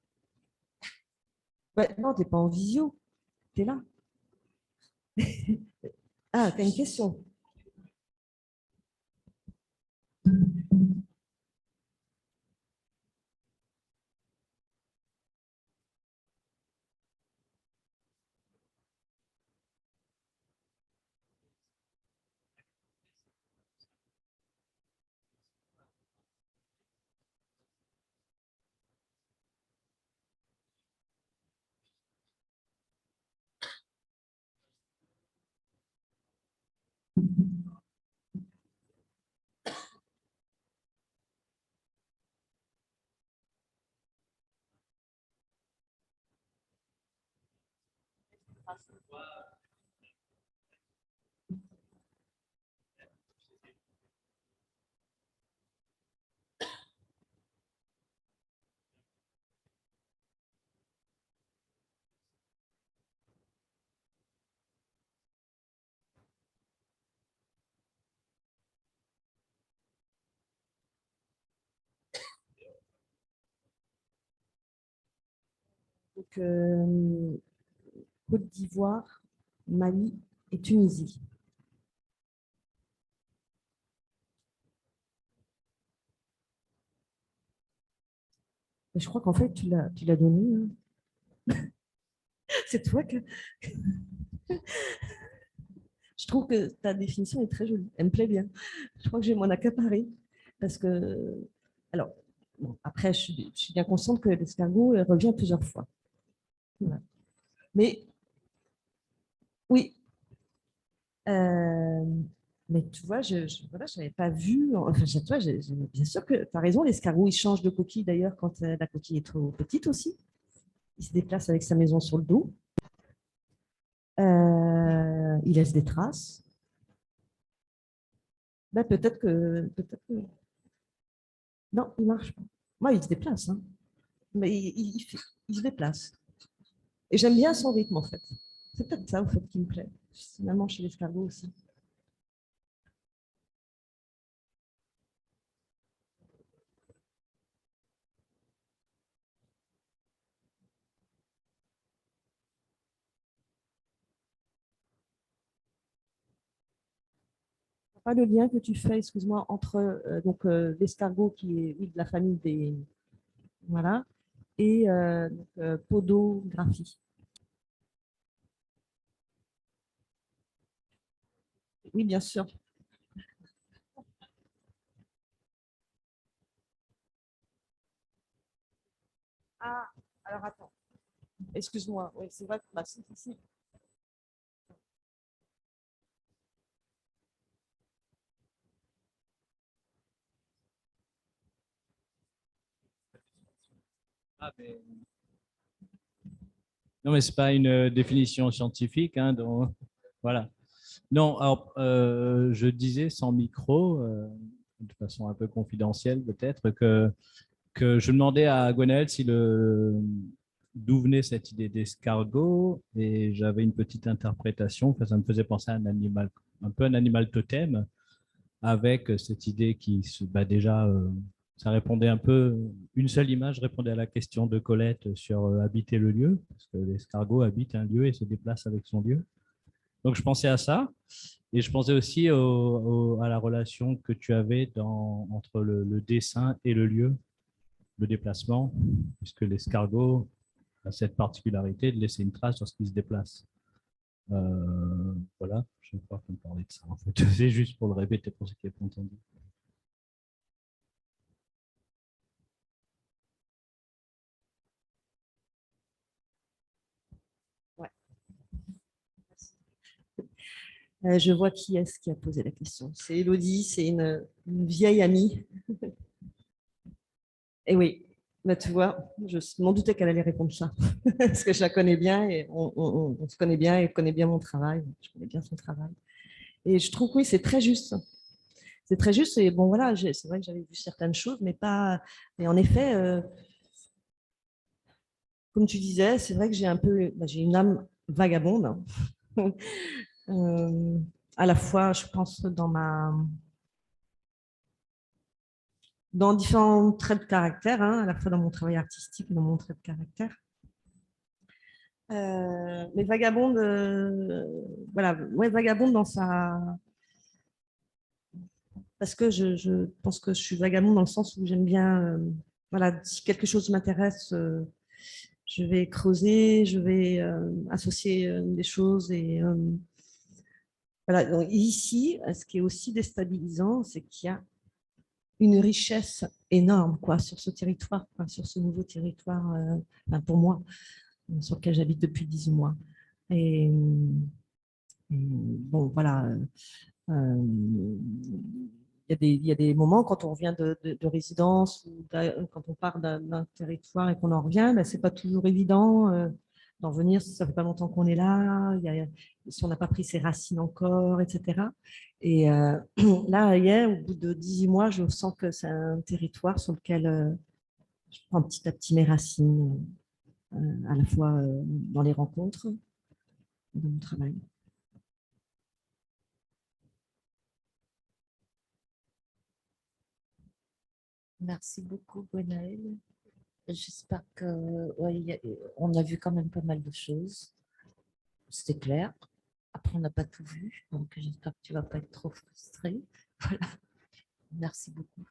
Ouais, non, tu n'es pas en visio, tu es là. Ah, tu as une question. Donc, Côte d'Ivoire, Mali et Tunisie. Et je crois qu'en fait, tu l'as donné. Hein. C'est toi que... Je trouve que ta définition est très jolie. Elle me plaît bien. Je crois que je vais m'en accaparer. Parce que... Alors, bon, après, je suis bien consciente que l'escargot revient plusieurs fois. Voilà. Mais, oui. Mais tu vois, je n'avais pas vu. Enfin, tu vois, bien sûr que tu as raison, l'escargot, il change de coquille d'ailleurs quand la coquille est trop petite aussi. Il se déplace avec sa maison sur le dos. Il laisse des traces. Ben, peut-être que... Non, il marche pas. Moi, il se déplace. Hein. Mais il se déplace. Et j'aime bien son rythme, en fait. C'est peut-être ça, en fait, qui me plaît. Finalement, chez l'escargot aussi. Pas le lien que tu fais, excuse-moi, entre l'escargot qui est oui, de la famille des... Voilà. Et podographie. Oui, bien sûr. Ah, alors attends. Excuse-moi. Oui, c'est vrai que bah, c'est difficile. Ah, mais... Non, mais ce n'est pas une définition scientifique. Hein, donc... Voilà. Non, alors, je disais sans micro, de façon un peu confidentielle peut-être, que je demandais à Gwenaëlle d'où venait cette idée d'escargot, et j'avais une petite interprétation, que ça me faisait penser à un animal, un peu un animal totem, avec cette idée qui, bah déjà, Ça répondait un peu, une seule image répondait à la question de Colette sur habiter le lieu, parce que l'escargot habite un lieu et se déplace avec son lieu. Donc je pensais à ça, et je pensais aussi à la relation que tu avais entre le dessin et le lieu, le déplacement, puisque l'escargot a cette particularité de laisser une trace lorsqu'il se déplace. Voilà, je crois qu'on parlait de ça en fait. C'est juste pour le répéter pour ceux qui n'ont pas entendu. Ouais. Je vois qui est-ce qui a posé la question. C'est Élodie, c'est une vieille amie. Et oui, bah, tu vois, je m'en doutais qu'elle allait répondre ça, parce que je la connais bien et on se connaît bien et elle connaît bien mon travail. Je connais bien son travail. Et je trouve que oui, c'est très juste. C'est très juste. Et bon, voilà, c'est vrai que j'avais vu certaines choses, mais pas. Mais en effet, comme tu disais, c'est vrai que j'ai un peu, bah, j'ai une âme vagabonde. Euh, à la fois, je pense, dans différents traits de caractère, hein, à la fois dans mon travail artistique et dans mon trait de caractère. Mais vagabonde, voilà, ouais, vagabonde dans sa. Parce que je pense que je suis vagabonde dans le sens où j'aime bien, voilà, si quelque chose m'intéresse, je vais creuser, je vais associer des choses et voilà. Donc, ici, ce qui est aussi déstabilisant, c'est qu'il y a une richesse énorme quoi, sur ce territoire, enfin, sur ce nouveau territoire, enfin, pour moi, sur lequel j'habite depuis 18 mois. Et, bon, voilà. Il y a des moments quand on revient de résidence ou quand on part d'un territoire et qu'on en revient, ben, ce n'est pas toujours évident d'en venir si ça fait pas longtemps qu'on est là, si on n'a pas pris ses racines encore, etc. Et là, hier, au bout de 18 mois, je sens que c'est un territoire sur lequel je prends petit à petit mes racines, à la fois dans les rencontres et dans mon travail. Merci beaucoup, Gwenaëlle. J'espère que ouais, on a vu quand même pas mal de choses. C'était clair. Après, on n'a pas tout vu, donc j'espère que tu ne vas pas être trop frustré. Voilà. Merci beaucoup.